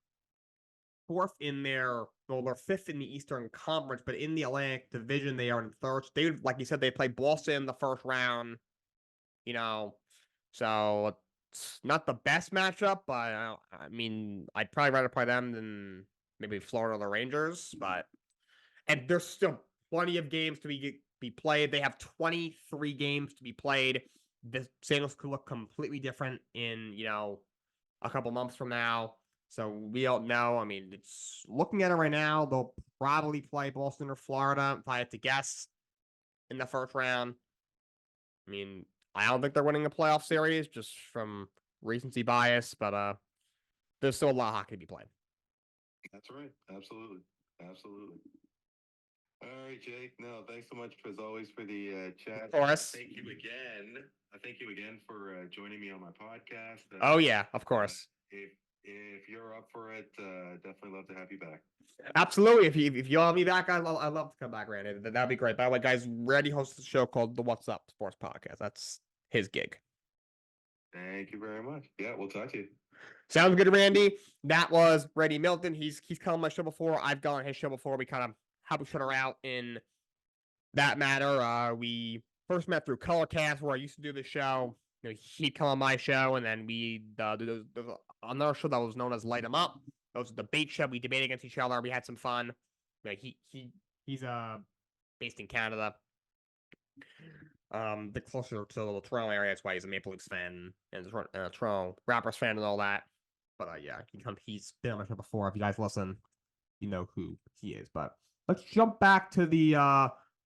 they're fifth in the Eastern Conference, but in the Atlantic Division, they are in third. They, like you said, they play Boston in the first round. So it's not the best matchup, but I mean, I'd probably rather play them than maybe Florida or the Rangers. And there's still plenty of games to be played. They have 23 games to be played. The St. could look completely different in, a couple months from now. So we don't know. I mean, it's looking at it right now, they'll probably play Boston or Florida, if I had to guess, in the first round. I mean, I don't think they're winning a playoff series just from recency bias, but there's still a lot of hockey to be played. That's right. Absolutely. Absolutely. All right, Jake. No, thanks so much as always for the chat. Of course. Thank you again. Thank you again for joining me on my podcast. Oh yeah, of course. If you're up for it, definitely love to have you back. Absolutely. If you want me back, I'd love to come back, Randy. That'd be great. By the way, guys, Randy hosts a show called the What's Up Sports Podcast. That's his gig. Thank you very much. Yeah, we'll talk to you. Sounds good, Randy. That was Randy Milton. He's come on my show before. I've gone on his show before. We kind of help each other out in that matter. We first met through Colorcast, where I used to do the show. He'd come on my show, and then we there's another show that was known as Light 'Em Up. That was a debate show. We debated against each other. We had some fun. He's based in Canada. The closer to the Toronto area. That's why he's a Maple Leafs fan and a Toronto Raptors fan and all that. But yeah, he's been on my show before. If you guys listen, you know who he is. But let's jump back to the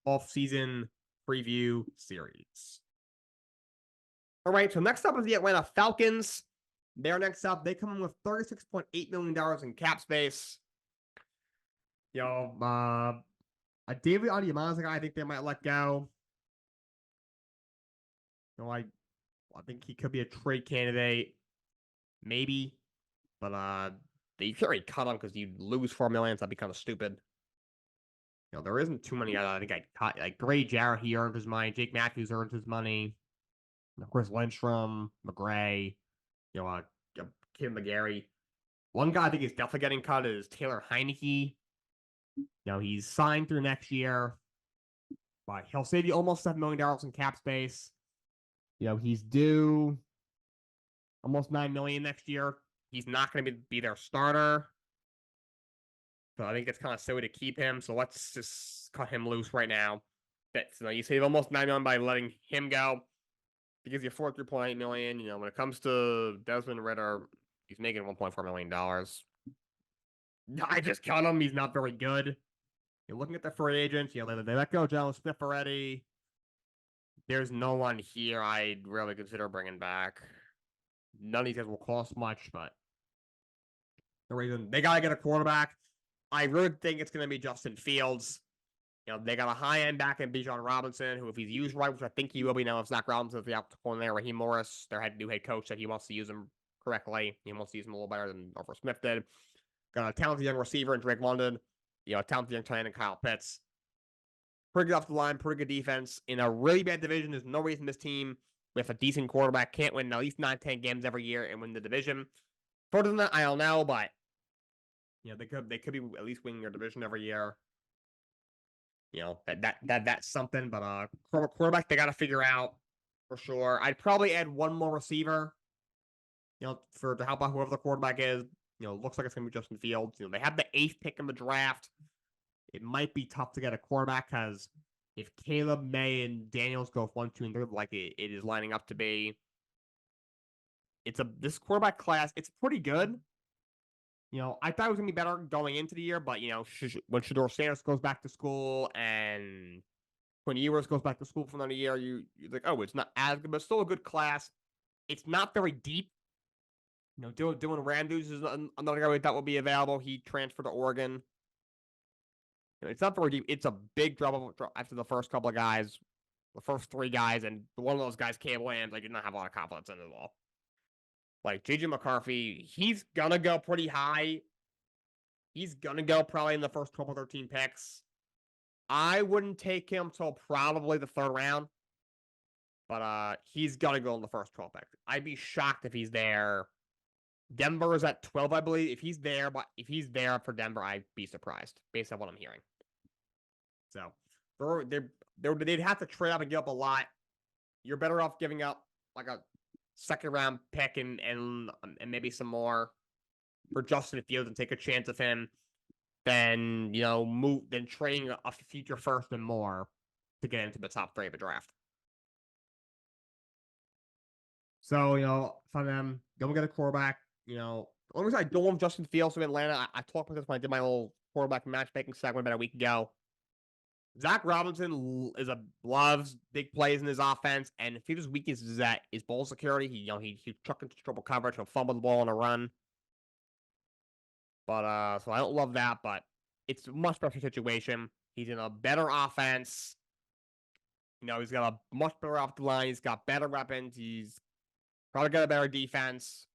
off-season preview series. All right, so next up is the Atlanta Falcons. They're next up. They come in with $36.8 million in cap space. A David Adiama's a guy I think they might let go. I think he could be a trade candidate, maybe, but you can't really cut him because you'd lose $4 million. So that'd be kind of stupid. There isn't too many. I think I cut like Gray Jarrett. He earned his money. Jake Matthews earned his money. And of course, Lindstrom, McGray, Kim McGarry. One guy I think is definitely getting cut is Taylor Heineke. He's signed through next year, but he'll save you almost $7 million in cap space. He's due almost $9 million next year. He's not going to be their starter. So I think it's kind of silly to keep him. So let's just cut him loose right now. You save almost $9 million by letting him go. Because you're $43.8 million. When it comes to Desmond Ritter, he's making $1.4 million. I just count him. He's not very good. You're looking at the free agents. They let go Joe Smith already. There's no one here I'd really consider bringing back. None of these guys will cost much, but the reason they gotta get a quarterback. I really think it's gonna be Justin Fields. They got a high-end back in Bijan Robinson, who, if he's used right, which I think he will be now if Zach Robinson's the out corner there, Raheem Morris, their new head coach, said he wants to use him correctly. He wants to use him a little better than Arthur Smith did. Got a talented young receiver in Drake London. A talented young tight end in Kyle Pitts. Pretty good off the line, pretty good defense. In a really bad division, there's no reason this team, with a decent quarterback, can't win at least 9-10 games every year and win the division. Further than that, I don't know, but they could be at least winning their division every year. That's something. But quarterback they got to figure out for sure. I'd probably add one more receiver. To help out whoever the quarterback is. Looks like it's gonna be Justin Fields. They have the 8th pick in the draft. It might be tough to get a quarterback because if Caleb, May, and Daniels go 1, 2, and 3, like it is lining up to be, this quarterback class. It's pretty good. I thought it was gonna be better going into the year, but when Shador Sanders goes back to school and when Ewers goes back to school for another year, you're like, oh, it's not as good, but it's still a good class. It's not very deep. Dylan Randus is another guy we thought would be available. He transferred to Oregon. It's not very deep. It's a big drop after the first couple of guys, the first 3 guys, and one of those guys, Caleb Williams, I did not have a lot of confidence in at all. Like JJ McCarthy, he's gonna go pretty high. He's gonna go probably in the first 12 or 13 picks. I wouldn't take him till probably the 3rd round. But he's gonna go in the first 12 picks. I'd be shocked if he's there. Denver is at 12, I believe. If he's there for Denver, I'd be surprised based on what I'm hearing. So they'd have to trade up and give up a lot. You're better off giving up like a 2nd round pick and maybe some more for Justin Fields and take a chance of him than trading a future first and more to get into the top 3 of a draft. So, for them, don't get a quarterback. The only reason I don't want Justin Fields from Atlanta, I talked about this when I did my little quarterback matchmaking segment about a week ago. Zach Robinson loves big plays in his offense, and if his weakness is that is ball security, he chuck into trouble coverage, he'll fumble the ball on a run. But so I don't love that, but it's a much better situation. He's in a better offense. He's got a much better off the line. He's got better weapons. He's probably got a better defense.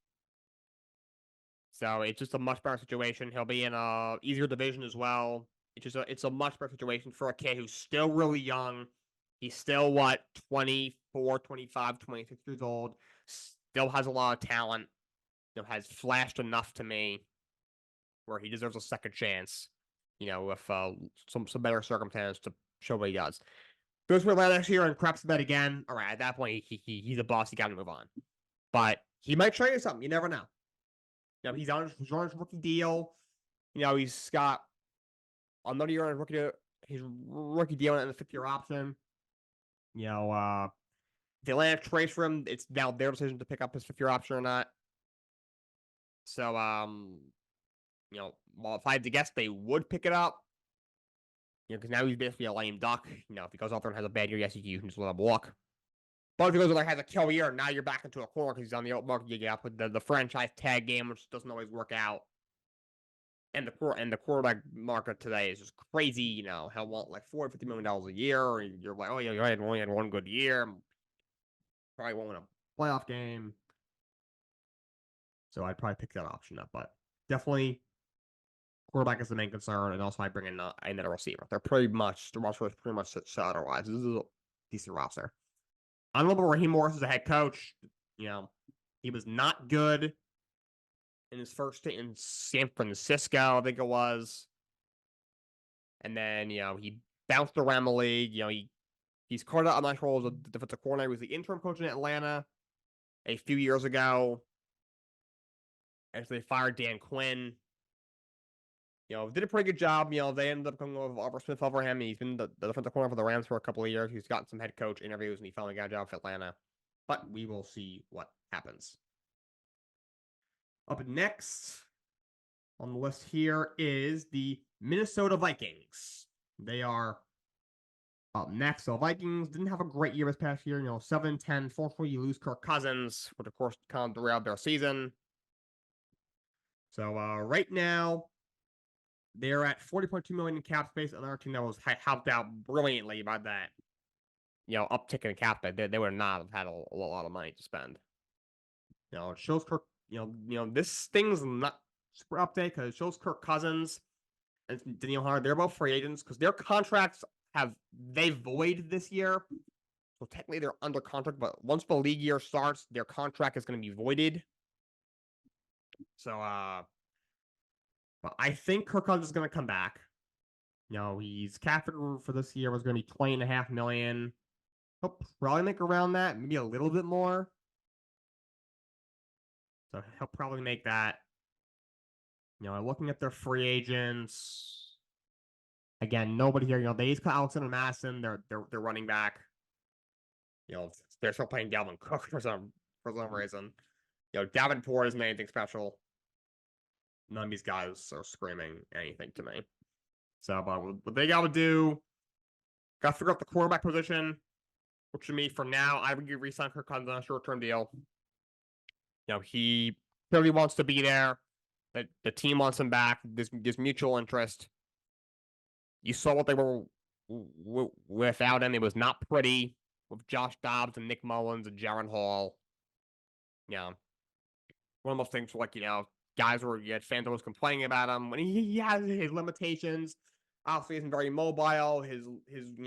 So it's just a much better situation. He'll be in a easier division as well. It's a much better situation for a kid who's still really young. He's still 24, 25, 26 years old. Still has a lot of talent. Has flashed enough to me where he deserves a second chance. With some better circumstances to show what he does. Goes for Atlanta next year and craps the bed again. All right, at that point he's a boss. He got to move on. But he might show you something. You never know. He's on his rookie deal. He's got another year on his rookie deal and the 5th-year option. If the Atlanta trades for him, it's now their decision to pick up his 5th-year option or not. So, if I had to guess, they would pick it up. Because now he's basically a lame duck. If he goes out there and has a bad year, yes, you can just let him walk. But if he goes out there and has a killer year, now you're back into a corner because he's on the open market. You get with the franchise tag game, which doesn't always work out. And the quarterback market today is just crazy. He'll want like $40-50 million a year. And you're like, oh yeah, you only had one good year. Probably won't win a playoff game. So I'd probably pick that option up. But definitely, quarterback is the main concern, and also I bring in another receiver. The roster is pretty much set otherwise. This is a decent roster. I don't know about Raheem Morris as a head coach. He was not good in his first stint in San Francisco, I think it was. And then, he bounced around the league. He's called out, I'm not sure, as a defensive coordinator. He was the interim coach in Atlanta a few years ago. Actually, they fired Dan Quinn. Did a pretty good job. They ended up going with Arthur Smith over him. He's been the defensive corner for the Rams for a couple of years. He's gotten some head coach interviews, and he finally got a job for Atlanta. But we will see what happens. Up next, on the list here is the Minnesota Vikings. They are up next. So Vikings didn't have a great year this past year. 7-10. Fortunately, you lose Kirk Cousins, which of course kind of throughout their season. So right now, they're at $40.2 million in cap space. Another team that was helped out brilliantly by that, uptick in cap space. They would not have had a lot of money to spend. It shows Kirk. This thing's not super update because it shows Kirk Cousins and Daniel Hunter. They're both free agents because their contracts they void this year. So technically they're under contract, but once the league year starts, their contract is going to be voided. So, but I think Kirk Cousins is going to come back. He's capped for this year was going to be $20.5 million. He'll probably make around that, maybe a little bit more. So he'll probably make that. Looking at their free agents. Again, nobody here. They just cut Alexander Madison. They're running back. They're still playing Dalvin Cook for some reason. Davenport isn't anything special. None of these guys are screaming anything to me. So, but what they got to do, got to figure out the quarterback position, which to me, for now, I would re-sign Kirk Cousins on a short-term deal. He clearly wants to be there. The team wants him back. There's mutual interest. You saw what they were without him. It was not pretty with Josh Dobbs and Nick Mullins and Jaron Hall. One of those things like, guys were fans always complaining about him when he has his limitations. Obviously isn't very mobile. His isn't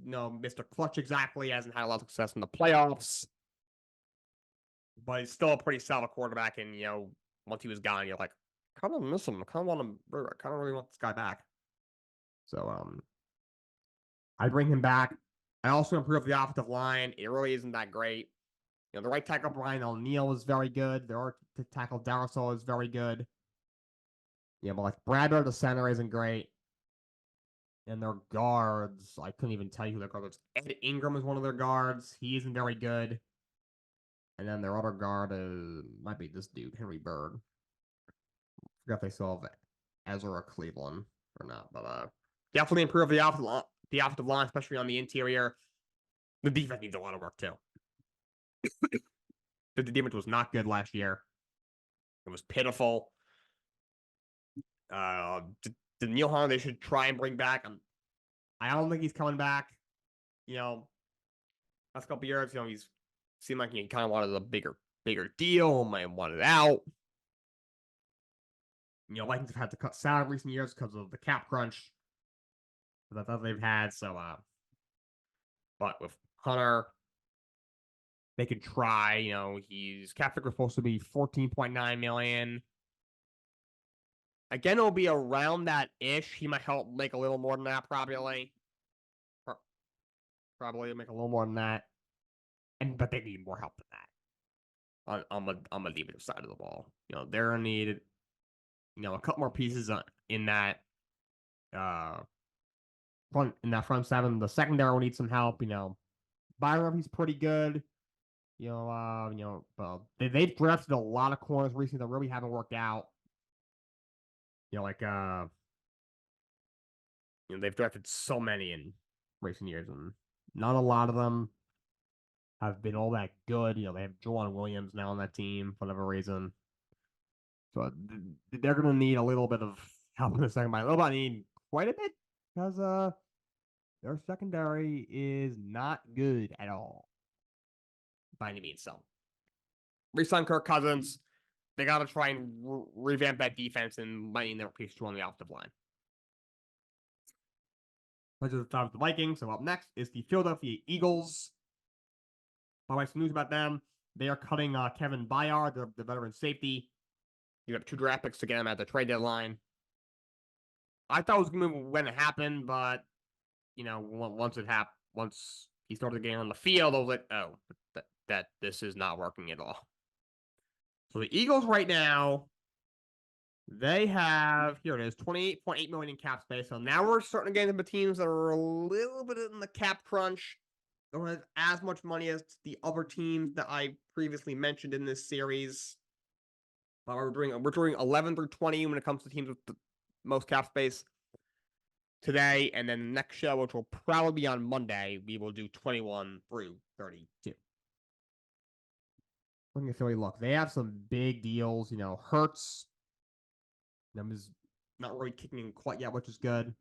Mr. Clutch exactly. Hasn't had a lot of success in the playoffs. But he's still a pretty solid quarterback, and once he was gone, you're like, kind of miss him. I kind of really want this guy back. So I bring him back. I also improve the offensive line. It really isn't that great. The right tackle Brian O'Neill is very good. The right tackle Darrisaw is very good. But like Bradbury, the center, isn't great. And their guards, I couldn't even tell you who their guards. Ed Ingram is one of their guards. He isn't very good. And then their other guard might be this dude, Henry Bird. I forgot if they still have Ezra Cleveland or not, but definitely improve the offensive line, especially on the interior. The defense needs a lot of work too. The defense was not good last year. It was pitiful. Daniil Hunter they should try and bring back. I don't think he's coming back. Last couple years, he's seemed like he kind of wanted a bigger deal. Might have wanted out. Vikings have had to cut salary in recent years because of the cap crunch that they've had. So, but with Hunter, they could try. His cap figure supposed to be $14.9 million. Again, it'll be around that ish. He might help make a little more than that, probably. Probably make a little more than that. But they need more help than that. On the defensive side of the ball, they're gonna need, a couple more pieces in that front seven. The secondary will need some help. Byron, he's pretty good. They've drafted a lot of corners recently that really haven't worked out. They've drafted so many in recent years, and not a lot of them have been all that good. They have Juwan Williams now on that team for whatever reason. So they're going to need a little bit of help in the second. By a little bit, need quite a bit because their secondary is not good at all. By any means, so re-sign Kirk Cousins. They got to try and revamp that defense and might need their piece on the offensive line. Which is the top of the Vikings. So up next is the Philadelphia Eagles. By the way, some news about them. They are cutting Kevin Byard, the veteran safety. You have 2 draft picks to get him at the trade deadline. I thought it was going to happen, but once he started getting on the field, I was like, oh, that this is not working at all. So the Eagles right now, they have, here it is, $28.8 million in cap space. So now we're starting to get into teams that are a little bit in the cap crunch. Don't have as much money as the other teams that I previously mentioned in this series. We're doing 11 through 20 when it comes to teams with the most cap space today, and then the next show, which will probably be on Monday, we will do 21 through 32. Looking at Philly, look, they have some big deals. Hurts, is not really kicking in quite yet, which is good.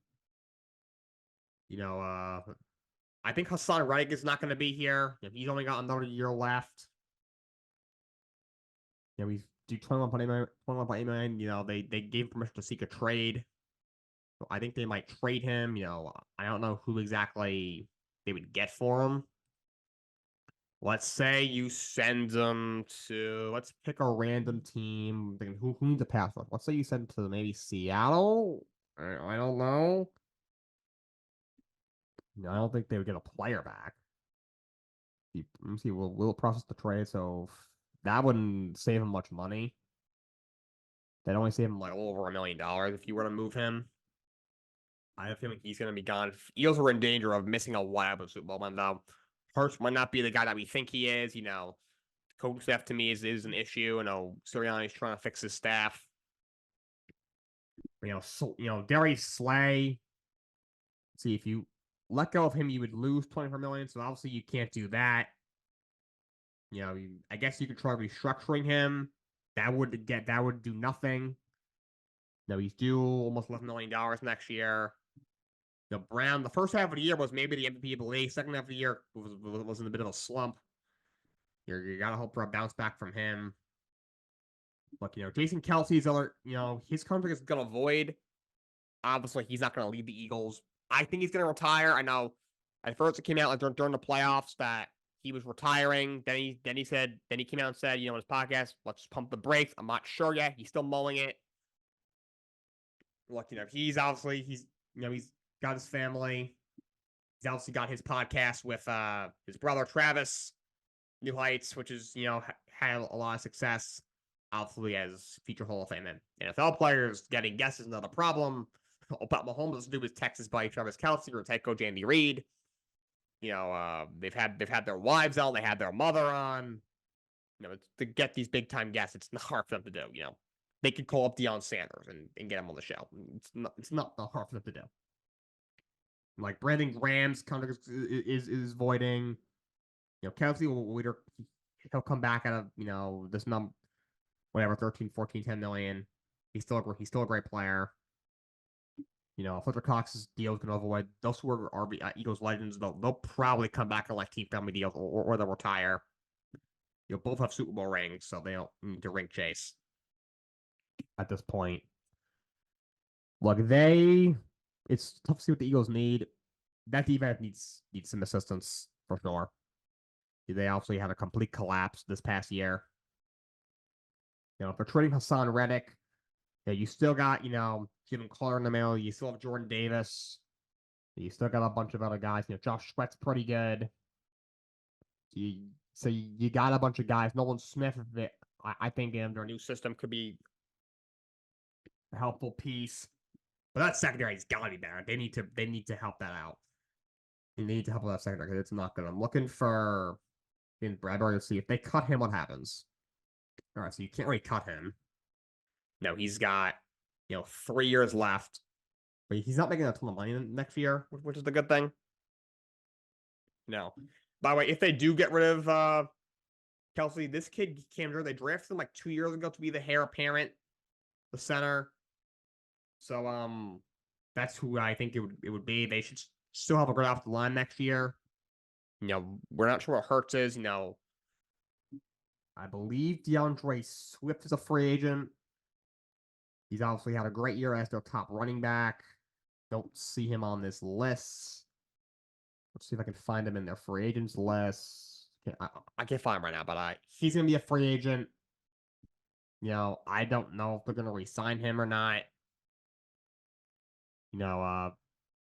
I think Hassan Reddick is not going to be here. He's only got another year left. He's do 21.8 million. They gave permission to seek a trade. So I think they might trade him. I don't know who exactly they would get for him. Let's say you send him to, let's pick a random team. Who needs a pass rush? Let's say you send him to maybe Seattle. I don't know. I don't think they would get a player back. Let me see. We'll process the trade, so that wouldn't save him much money. That'd only save him like over $1 million if you were to move him. I have a feeling he's going to be gone. Eagles are in danger of missing a wide open Super Bowl window. Hurts might not be the guy that we think he is. Coaching staff to me is an issue. Sirianni's trying to fix his staff. Darius Slay. See, if you let go of him, you would lose $24 million. So obviously you can't do that. I guess you could try restructuring him. That would do nothing. He's due almost $11 million next year. Brown, the first half of the year was maybe the MVP of the league. Second half of the year was in a bit of a slump. You gotta hope for a bounce back from him. Look, Jason Kelsey's his contract is gonna void. Obviously, he's not gonna leave the Eagles. I think he's gonna retire. I know at first it came out during the playoffs that he was retiring. Then he came out and said, in his podcast, let's pump the brakes. I'm not sure yet. He's still mulling it. Look, he's got his family. He's obviously got his podcast with his brother Travis, New Heights, which is had a lot of success. Obviously, as future Hall of Fame and NFL players, getting guests is not a problem. About Mahomes doesn't do his Texas buddy Travis Kelce or head coach Andy Reid. They've had their wives on, they had their mother on. To get these big time guests, it's not hard for them to do. They could call up Deion Sanders and get him on the show. It's not hard for them to do. Like Brandon Graham's contract is voiding. Kelsey he'll come back out of this number, whatever, 13, 14, 10 million. He's still a great player. Fletcher Cox's deal is going to avoid those who are Eagles legends. They'll probably come back on like team family deals or they'll retire. Both have Super Bowl rings, so they don't need to ring chase at this point. Look, it's tough to see what the Eagles need. That defense needs some assistance for sure. They obviously had a complete collapse this past year. If they're trading Hassan Reddick, you still got, Jim Clark in the middle. You still have Jordan Davis. You still got a bunch of other guys. Josh Sweat's pretty good. So you got a bunch of guys. Nolan Smith, I think in their new system could be a helpful piece. But that secondary's got to be better. They need to help that out. They need to help with that secondary because it's not good. I'm looking for in Bradbury to see if they cut him, what happens. All right, so you can't really cut him. No, he's got 3 years left, but he's not making a ton of money next year, which is the good thing. No. By the way, if they do get rid of Kelsey, this kid Cam Jordan, they drafted him like 2 years ago to be the heir apparent, the center. So that's who I think it would be. They should still have a good off the line next year. We're not sure what Hurts is. I believe DeAndre Swift is a free agent. He's obviously had a great year as their top running back. Don't see him on this list. Let's see if I can find him in their free agents list. I can't find him right now, but he's going to be a free agent. I don't know if they're going to re-sign him or not.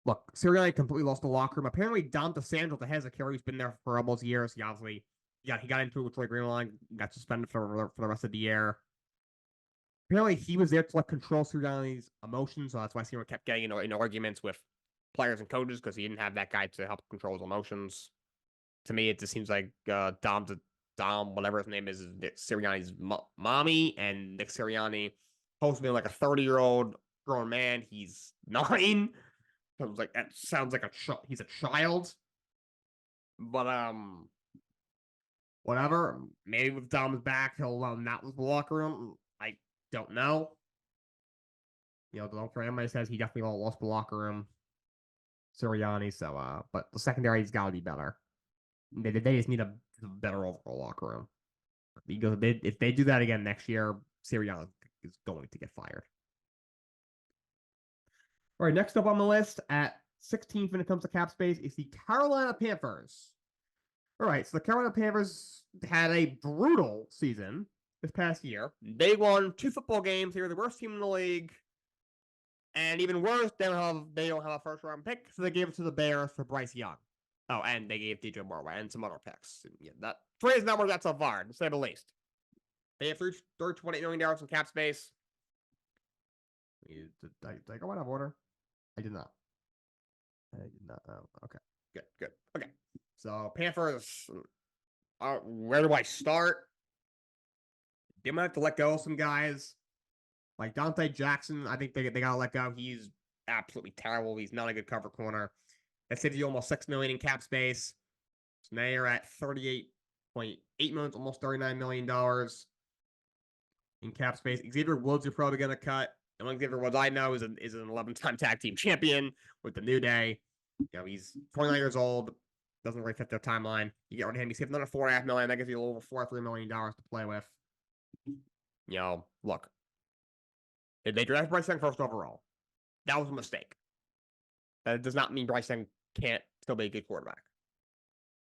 Look, Sirianni completely lost the locker room. Apparently, Dom DeSanto, the head of carry, who's been there for almost years. He obviously, he got into it with Troy Greenline, got suspended for the rest of the year. Apparently, he was there to control Sirianni's emotions, so that's why Sirianni kept getting in arguments with players and coaches because he didn't have that guy to help control his emotions. To me, it just seems like Dom Dom, whatever his name is Nick Sirianni's mommy, and Nick Sirianni supposed to be like a 30-year-old grown man. He's 9. So I was like, that sounds like he's a child. But whatever. Maybe with Dom's back, he'll not lose the locker room. I don't know. Don't for anybody says he definitely lost the locker room. Sirianni, so but the secondary's got to be better. They just need a better overall locker room. Because if they do that again next year, Sirianni is going to get fired. All right, next up on the list at 16th when it comes to cap space is the Carolina Panthers. All right, so the Carolina Panthers had a brutal season this past year. They won 2 football games. They were the worst team in the league. And even worse, they don't have a first-round pick, so they gave it to the Bears for Bryce Young. Oh, and they gave DJ Moore away and some other picks. Yeah, that trade is not worth that so far, to say the least. They have $28 million in cap space. Did I go out of order? I did not. Oh, okay. Good. Okay. So, Panthers, where do I start? They might have to let go of some guys. Like Dante Jackson, I think they got to let go. He's absolutely terrible. He's not a good cover corner. That saves you almost $6 million in cap space. So now you're at $38.8 million, almost $39 million in cap space. Xavier Woods are probably going to cut. The only Xavier Woods I know is an 11-time tag team champion with the New Day. He's 29 years old. Doesn't really fit their timeline. You get rid of him. You save another $4.5 million. That gives you a little over $4.3 million to play with. Look. They drafted Bryce Young first overall. That was a mistake. That does not mean Bryce Young can't still be a good quarterback.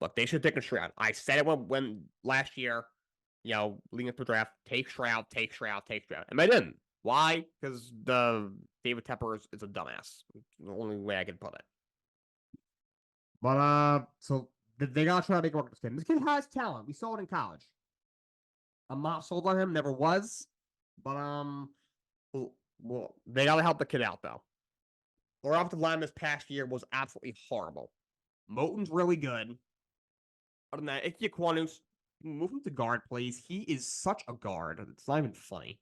Look, they should take a Stroud. I said it when last year, leading up to the draft, take Stroud. And they didn't. Why? Because David Tepper is a dumbass. The only way I can put it. But, so they gotta try to make work with this kid. This kid has talent. We saw it in college. I'm not sold on him, never was. But, well, they gotta help the kid out, though. Their offensive line this past year was absolutely horrible. Moton's really good. Other than that, Ike Ekwonu, move him to guard, please. He is such a guard. It's not even funny.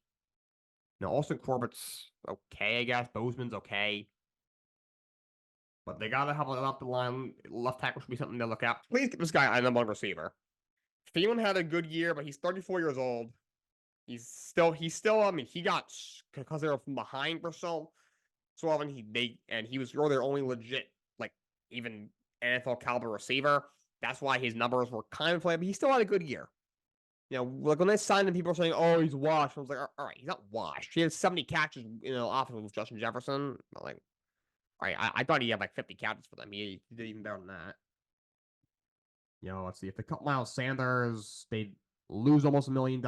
Austin Corbett's okay, I guess. Bozeman's okay. But they gotta have an off the line. Left tackle should be something to look at. Please get this guy a number one receiver. Thielen had a good year, but he's 34 years old. He's still. I mean, he got because they were from behind for so often. He was really their only legit, even NFL caliber receiver. That's why his numbers were kind of inflated, but he still had a good year. When they signed him, people were saying, "Oh, he's washed." I was like, "All right, he's not washed. He had 70 catches, offense with Justin Jefferson." All right, I thought he had 50 catches for them. He did even better than that. Let's see. If they cut Miles Sanders, they'd lose almost $1 million.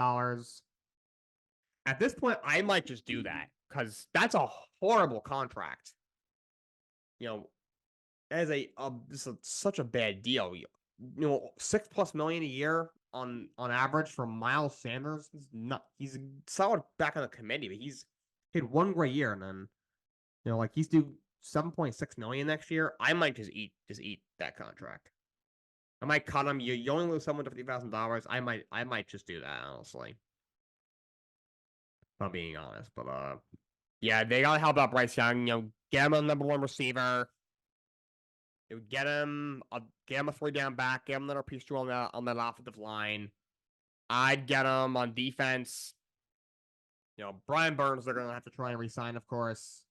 At this point, I might just do that because that's a horrible contract. As this is such a bad deal. $6+ million a year on average for Miles Sanders. He's a solid back on the committee, but he's had one great year, and then he's due $7.6 million next year. I might just eat that contract. I might cut him. You only lose someone to $50,000. I might just do that, honestly. If I'm being honest, but yeah, they gotta help out Bryce Young. Get him a number one receiver. It would get him a 3-down back. Get him another piece on that offensive line. I'd get him on defense. Brian Burns, they're gonna have to try and re-sign, of course.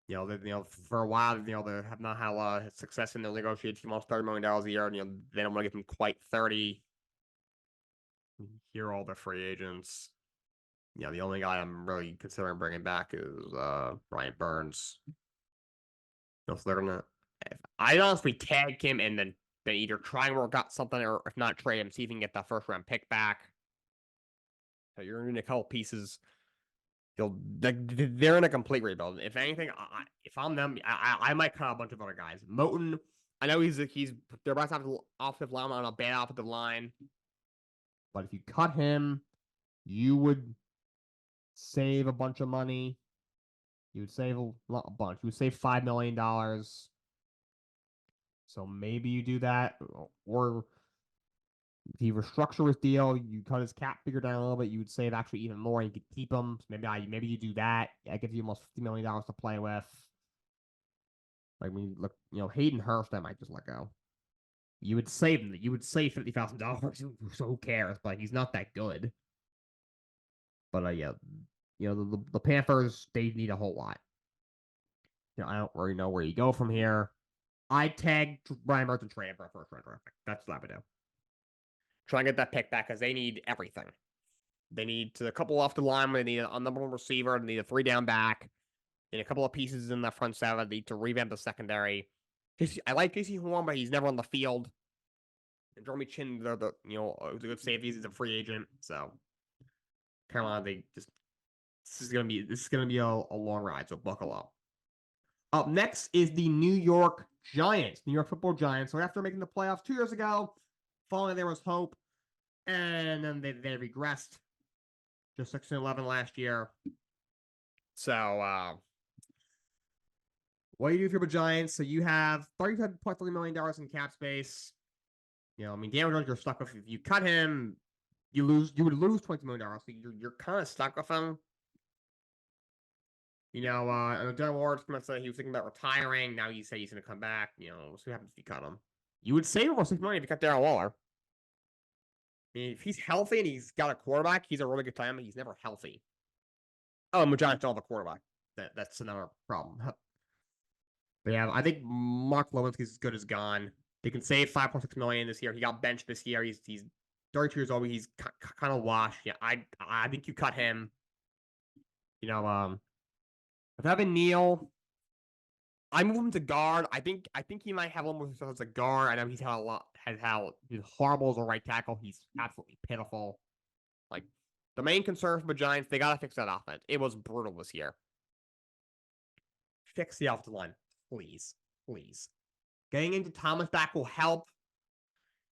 For a while, they have not had a lot of success in the negotiations. Almost $30 million a year. They don't want to give them quite 30. Here are all the free agents. The only guy I'm really considering bringing back is Brian Burns. So they're gonna. I'd honestly tag him and then either try and work out something, or if not, trade him, see if you can get that first-round pick back. So you're gonna need a couple pieces. They're in a complete rebuild. If anything, if I'm them, I might cut a bunch of other guys. Moton, I know he's they're about to have an offensive line on a bad offensive line, but if you cut him, you would save a bunch of money. You would save a bunch. You would save $5 million. So maybe you do that, or If he restructure his deal, you cut his cap figure down a little bit, you would save actually even more. You could keep him. So maybe you do that. That gives you almost $50 million to play with. Like when you look, Hayden Hurst, I might just let go. You would save him. You would save $50,000. So who cares? But he's not that good. But yeah, the Panthers, they need a whole lot. I don't really know where you go from here. I tagged Brian Mertz and trade him for a first round draft pick. That's what I would do. Try and get that pick back because they need everything. They need a couple off the line. They need a number one receiver. They need a 3-down back. They need a couple of pieces in the front seven. They need to revamp the secondary. I like Casey Horn, but he's never on the field. And Jeremy Chin, they're the a good safety. He's a free agent. So Carolina, this is gonna be a long ride. So buckle up. Up next is the New York Giants, New York Football Giants. So after making the playoffs 2 years ago, finally there was hope, and then they regressed. Just 6-11 last year. So what do you do for the Giants? So you have $35.3 million in cap space. Daniel Jones, you're stuck with. If you cut him, you would lose $20 million. So you're kind of stuck with him. Darren Ward's going to say he was thinking about retiring. Now you say he's going to come back. We'll see what happens if you cut him. You would save almost $6 million if you cut Darren Waller. If he's healthy and he's got a quarterback, he's a really good time, but he's never healthy. Oh, and the Giants don't have a quarterback. That's another problem. But yeah, I think Mark Lewinsky's as good as gone. They can save $5.6 million this year. He got benched this year. He's 32 years old. He's kind of washed. Yeah, I think you cut him. If Evan Neal, I move him to guard. I think he might have one with as a guard. I know he's he's horrible as a right tackle. He's absolutely pitiful. Like the main concern for the Giants, they gotta fix that offense. It was brutal this year. Fix the offensive line, please. Getting into Thomas back will help.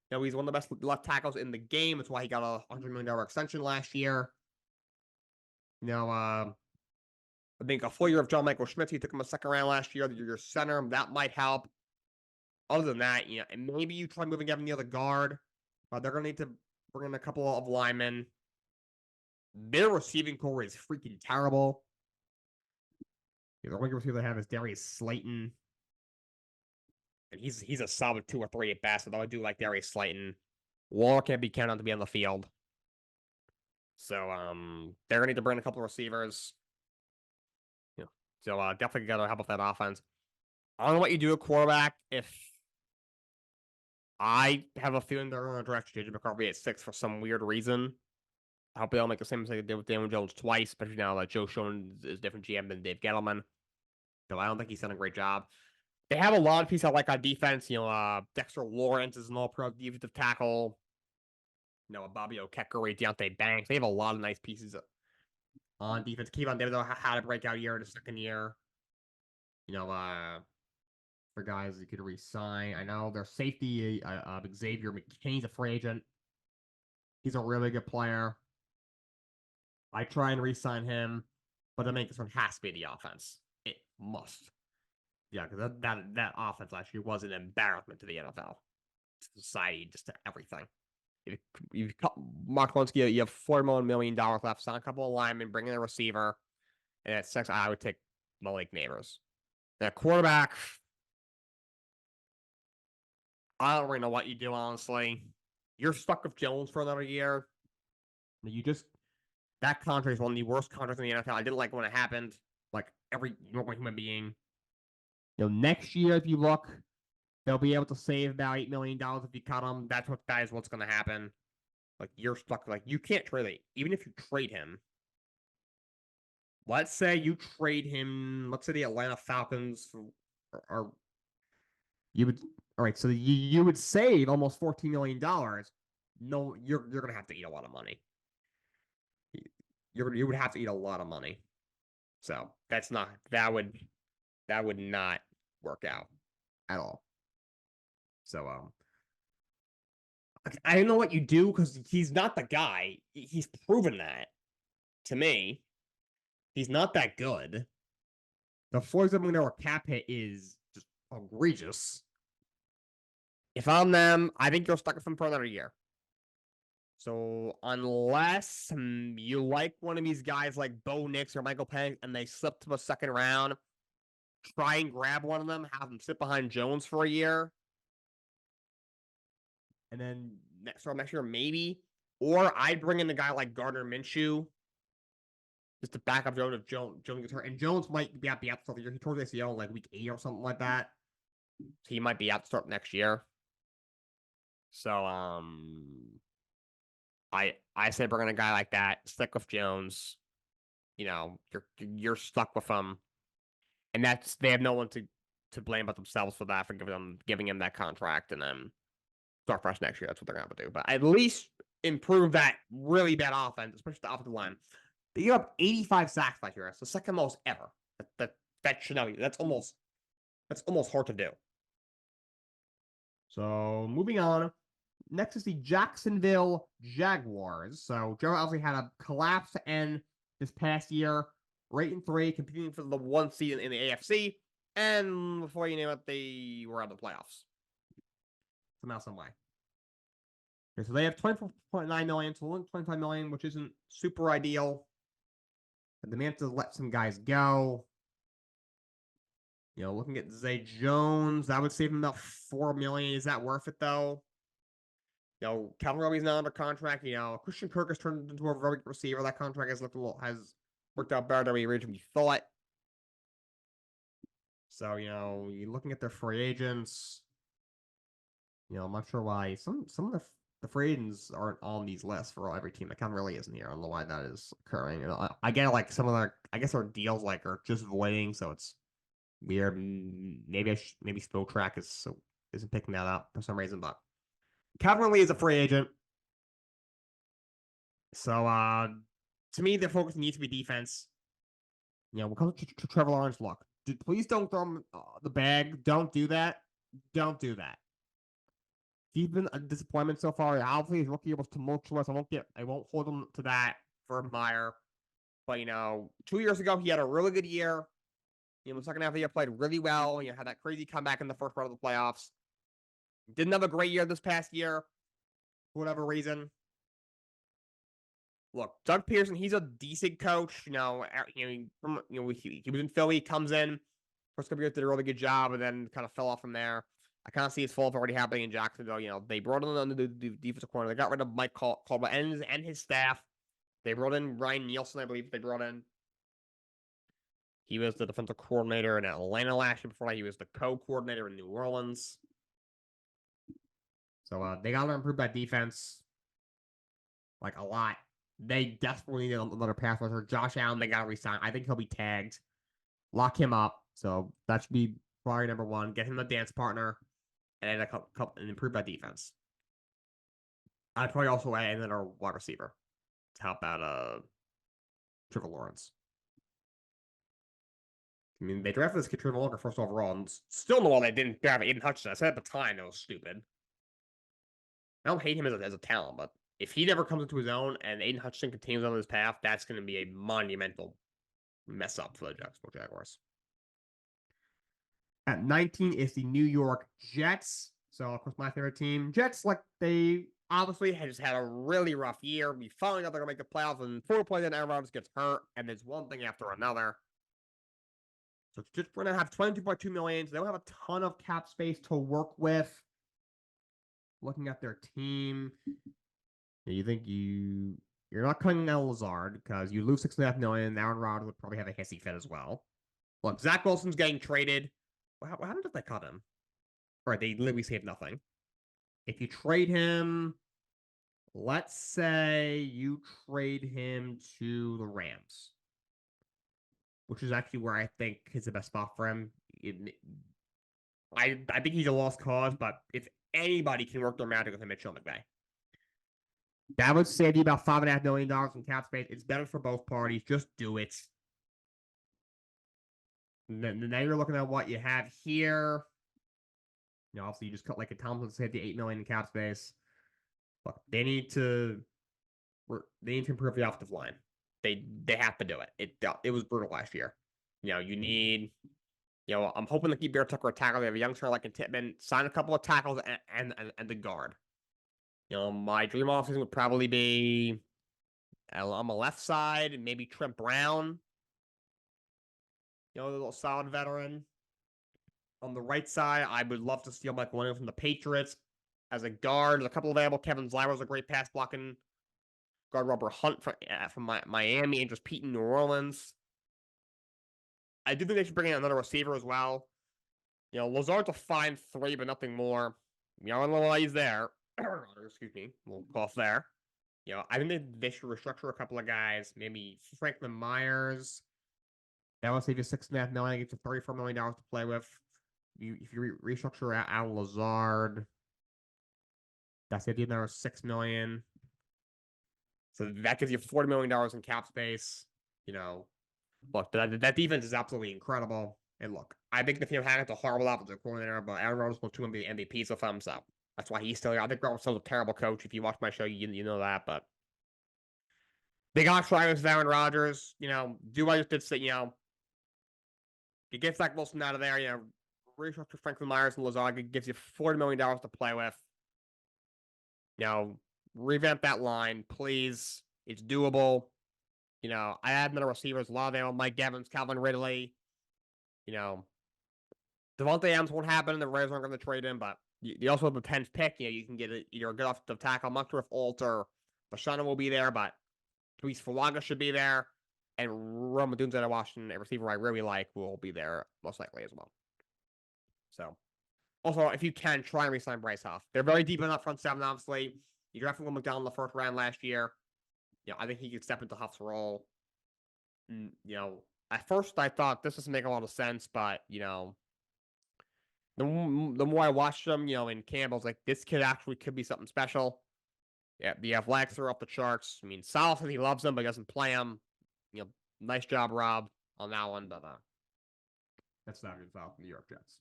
He's one of the best left tackles in the game. That's why he got a $100 million extension last year. I think a full year of John Michael Schmitz. He took him a second round last year. Your center, that might help. Other than that, and maybe you try moving Evan Neal to guard. They're going to need to bring in a couple of linemen. Their receiving core is freaking terrible. The only receiver they have is Darius Slayton. And he's a solid 2 or 3 at best, although I do like Darius Slayton. Waller can't be counted on to be on the field. So they're going to need to bring in a couple of receivers. So definitely got to help with that offense. I don't know what you do at quarterback. If I have a feeling they're going to draft JJ McCarthy at 6 for some weird reason. I hope they don't make the same mistake they did with Daniel Jones twice, especially now that Joe Schoen is a different GM than Dave Gettleman. So I don't think he's done a great job. They have a lot of pieces I like on defense. Dexter Lawrence is an all-pro defensive tackle. Bobby O'Keckery, Deontay Banks. They have a lot of nice pieces on defense. Kevon Davis had a breakout year in the second year. For guys you could re-sign. I know their safety, Xavier McKinney's a free agent. He's a really good player. I try and re-sign him, but the main concern has to be the offense. It must. Yeah, because that offense last year was an embarrassment to the NFL, to society, just to everything. If you cut Mark Lewinsky, you have $4 million left. Sign a couple of linemen, bring in a receiver, and at 6, I would take Malik Neighbors. That quarterback, I don't really know what you do, honestly. You're stuck with Jones for another year. That contract is one of the worst contracts in the NFL. I didn't like when it happened. Like every normal human being. Next year, if you look, they'll be able to save about $8 million if you cut him. That is what's going to happen. Like you're stuck. Like you can't trade it. Even if you trade him. Let's say you trade him. Let's say the Atlanta Falcons or you would. All right, so you would save almost $14 million. No, you're gonna have to eat a lot of money. You would have to eat a lot of money. So that would not work out at all. So I don't know what you do because he's not the guy. He's proven that to me. He's not that good. The $47 million cap hit is just egregious. If I'm them, I think you're stuck with him for another year. So unless you like one of these guys like Bo Nix or Michael Penix and they slip to the second round, try and grab one of them, have them sit behind Jones for a year, and then next year maybe. Or I'd bring in a guy like Gardner Minshew just to back up Jones if Jones gets hurt. And Jones might be out the start of the year. He tore the ACL in like week 8 or something like that. So he might be out to start next year. So I say bring in a guy like that, stick with Jones. You know, you're stuck with him. And they have no one to blame but themselves for that, for giving him that contract and then start fresh next year. That's what they're gonna have to do. But at least improve that really bad offense, especially the offensive line. They gave up 85 sacks last year. That's the second most ever. That should not be. That's almost hard to do. So moving on. Next is the Jacksonville Jaguars. So Joe obviously had a collapse to end this past year. 8-3, competing for the 1 seed in the AFC. And before you name it, they were out of the playoffs. Somehow, some way. Okay, so they have $24.9 million, so $25 million, which isn't super ideal. But they may have to let some guys go. You know, looking at Zay Jones, that would save him about $4 million. Is that worth it though? You know, Calvin Ridley's not under contract. You know, Christian Kirk has turned into a very good receiver. That contract has worked out better than we originally thought. So, you know, you're looking at their free agents. You know, I'm not sure why some of the free agents aren't on these lists for every team. That kind of really isn't here. I don't know why that is occurring. You know, I get like some of their, I guess our deals like are just voiding, so it's weird. Maybe Spoke Track isn't picking that up for some reason, but Calvin Ridley is a free agent. So to me, the focus needs to be defense. You know, when it comes to Trevor Lawrence, look, please don't throw him the bag. Don't do that. Don't do that. He's been a disappointment so far. Obviously, his rookie year was tumultuous. I won't hold him to that for Meyer. But you know, 2 years ago, he had a really good year. You know, the second half of the year played really well. You know, had that crazy comeback in the first part of the playoffs. Didn't have a great year this past year, for whatever reason. Look, Doug Pearson, he's a decent coach. You know, he was in Philly, comes in, first couple years did a really good job, and then kind of fell off from there. I kind of see his fall already happening in Jacksonville. You know, they brought in the defensive corner. They got rid of Mike Caldwell and his staff. They brought in Ryan Nielsen, I believe they brought in. He was the defensive coordinator in Atlanta last year. Before that, he was the co-coordinator in New Orleans. So they got to improve that defense like a lot. They desperately need another pass rusher. Josh Allen, they got to resign. I think he'll be tagged. Lock him up. So that should be priority number 1. Get him a dance partner and improve that defense. I'd probably also add another wide receiver to help out Trevor Lawrence. I mean, they drafted this kid Trevor Lawrence first overall, and still no, they didn't draft Aiden Hutchinson. I said at the time it was stupid. I don't hate him as a talent, but if he never comes into his own and Aiden Hutchinson continues on his path, that's going to be a monumental mess up for the Jacksonville Jaguars. At 19 is the New York Jets. So, of course, my favorite team. Jets, like, they obviously just had a really rough year. We finally thought they're going to make the playoffs, and 4 plays in Aaron Rodgers gets hurt, and there's one thing after another. So, it's just going to have $22.2 million. So they don't have a ton of cap space to work with. Looking at their team, you think you're not cutting out Lazard because you lose $6.5 million. Aaron Rodgers would probably have a hissy fit as well. Look, Zach Wilson's getting traded. How did they cut him? All right, they literally saved nothing. If you trade him, let's say you trade him to the Rams, which is actually where I think is the best spot for him. I think he's a lost cause, but if anybody can work their magic with him, it's Sean McVay. That would save you about $5.5 million in cap space. It's better for both parties. Just do it. Now you're looking at what you have here. You know, obviously you just cut like a Thompson to save the $8 million in cap space. Look, they need to improve the offensive line. They have to do it. It was brutal last year. You know, you need. You know, I'm hoping to keep Bear Tucker a tackle. They have a youngster like a Tittman. Sign a couple of tackles and the guard. My dream offseason would probably be on the left side, maybe Trent Brown. A little solid veteran. On the right side, I would love to steal Mike Williams from the Patriots as a guard. There's a couple available. Kevin Zyro's a great pass blocking guard. Robert Hunt from Miami, and just Pete in New Orleans. I do think they should bring in another receiver as well. Lazard's a fine 3, but nothing more. I don't know why he's there. Excuse me, we'll cough there. I think they should restructure a couple of guys. Maybe Franklin Myers. That will save you $6.5 million. Get you $34 million to play with. If you restructure Al Lazard, that's it. Another $6 million. So that gives you $40 million in cap space. Look, that defense is absolutely incredible. And look, I think the Hackett's a horrible offensive coordinator, but Aaron Rodgers will 2 MVPs, so thumbs up. That's why he's still here. I think Rodgers is a terrible coach. If you watch my show, you know that. But they got Travis with Aaron Rodgers. Do I just did say, you get Zach Wilson out of there. Restructure Franklin Myers and Lazard. It gives you $40 million to play with. Revamp that line, please. It's doable. I add another receivers, a lot of them, Mike Evans, Calvin Ridley. Devontae Adams won't happen. The Raiders aren't going to trade him, but you also have the 10th pick. You can get either a good offensive tackle. I'm not sure if Alter, Bashana will be there, but Luis Falaga should be there. And Roma Dunze out of Washington, a receiver I really like, will be there most likely as well. So, also, if you can, try and re-sign Bryce Huff. They're very deep in that front seven, obviously. You drafted Will McDonald in the first round last year. I think he could step into Huff's role. At first I thought this doesn't make a lot of sense, but the more I watched him, in camp, I was like, this kid actually could be something special. Yeah, the athletics are off the charts. I mean, Sal says he loves him, but he doesn't play him. Nice job, Rob, on that one, but that's not good foul from the New York Jets.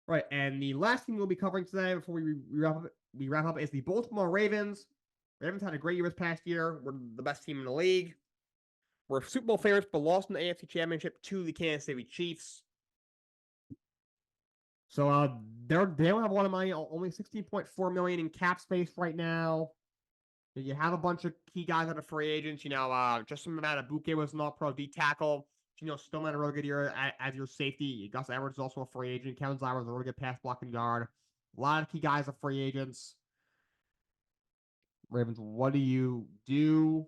Right, and the last thing we'll be covering today before we wrap up is the Baltimore Ravens. Ravens had a great year this past year. We're the best team in the league. We're Super Bowl favorites, but lost in the AFC Championship to the Kansas City Chiefs. So they don't have a lot of money. Only $16.4 million in cap space right now. You have a bunch of key guys that are free agents. Justin Matabuke was an all-pro D tackle. Still had a really good year as your safety. Gus Edwards is also a free agent. Kevin Zyra is a really good pass blocking guard. A lot of key guys are free agents. Ravens, what do you do?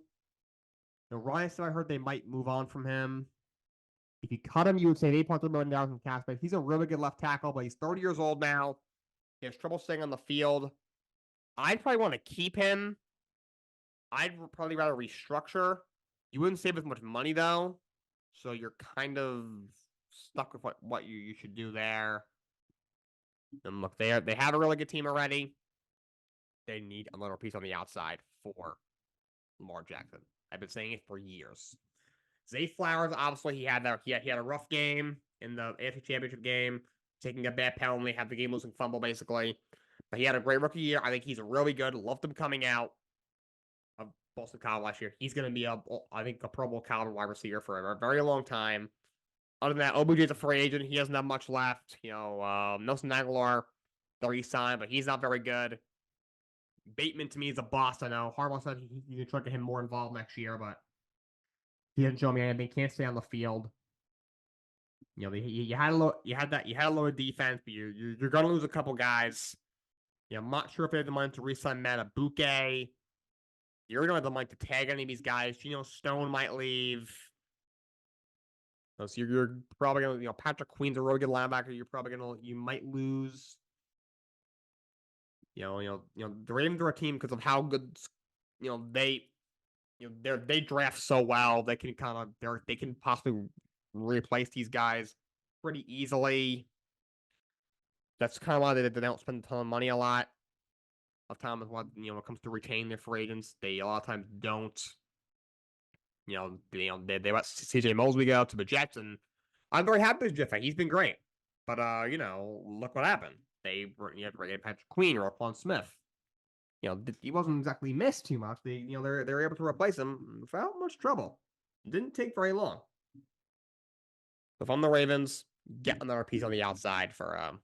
Ryan said I heard they might move on from him. If you cut him, you would save $8.3 million in cap space. He's a really good left tackle, but he's 30 years old now. He has trouble staying on the field. I'd probably want to keep him. I'd probably rather restructure. You wouldn't save as much money, though. So you're kind of stuck with what you should do there. And look, they have a really good team already. They need a little piece on the outside for Lamar Jackson. I've been saying it for years. Zay Flowers, obviously, he had a rough game in the AFC Championship game, taking a bad penalty, had the game-losing fumble, basically. But he had a great rookie year. I think he's really good. Loved him coming out of Boston College last year. He's going to be, I think, a Pro Bowl caliber wide receiver for a very long time. Other than that, OBJ's a free agent. He doesn't have much left. Nelson Aguilar, they'll re-sign, but he's not very good. Bateman, to me, is a bust. I know Harbaugh said he's going to try to get him more involved next year, but he didn't show me anything. Can't stay on the field. You had a lower defense, but you're going to lose a couple guys. I'm not sure if they have the money to re-sign Matabuke. You're going to have the money to tag any of these guys. Stone might leave. So you're probably going to, Patrick Queen's a really good linebacker. You might lose. The Ravens are a team because of how good, they draft so well. They can they can possibly replace these guys pretty easily. That's kind of why they don't spend a ton of money a lot of time with when it comes to retaining their free agents. They a lot of times don't. They let CJ Mosley go to the Jets, and I'm very happy with Jeffrey. He's been great. But look what happened. They brought in Patrick Queen or Quan Smith. He wasn't exactly missed too much. They're able to replace him without much trouble. It didn't take very long. If I'm the Ravens, get another piece on the outside for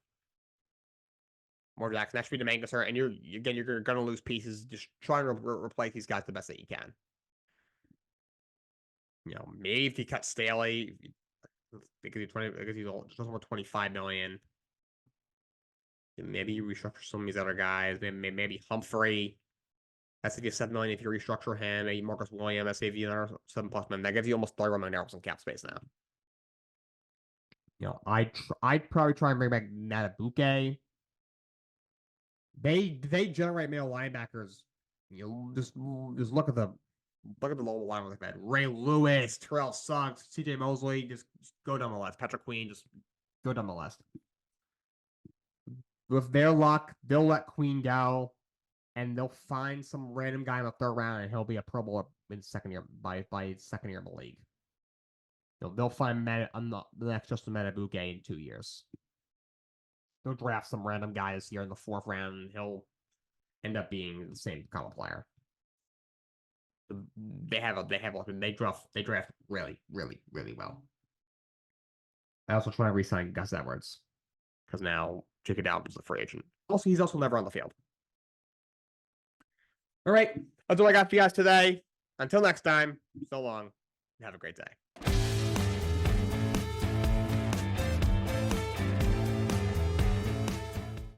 More Jackson, that should be the main concern. And you're going to lose pieces. Just trying to replace these guys the best that you can. Maybe if you cut Staley, because he's just over 25 million. Maybe you restructure some of these other guys. Maybe Humphrey. That's if you 7 million. If you restructure him, maybe Marcus Williams. That's if you another 7+ million. That gives you almost 31 million in cap space now. I'd probably try and bring back Matabuke. They generate male linebackers. Just look at the lower line like that. Ray Lewis, Terrell Suggs, CJ Mosley, just go down the list. Patrick Queen, just go down the list. With their luck, they'll let Queen go, and they'll find some random guy in the 3rd round, and he'll be a Pro Bowler in second year by second year in the league. They'll find the next Justin Matabuke in 2 years. They'll draft some random guy this year in the 4th round, and he'll end up being the same kind of player. They draft really, really, really well. I also try to re-sign Gus Edwards because now J.K. Dobbins is a free agent. Also, he's also never on the field. All right, that's all I got for you guys today. Until next time, so long, and have a great day.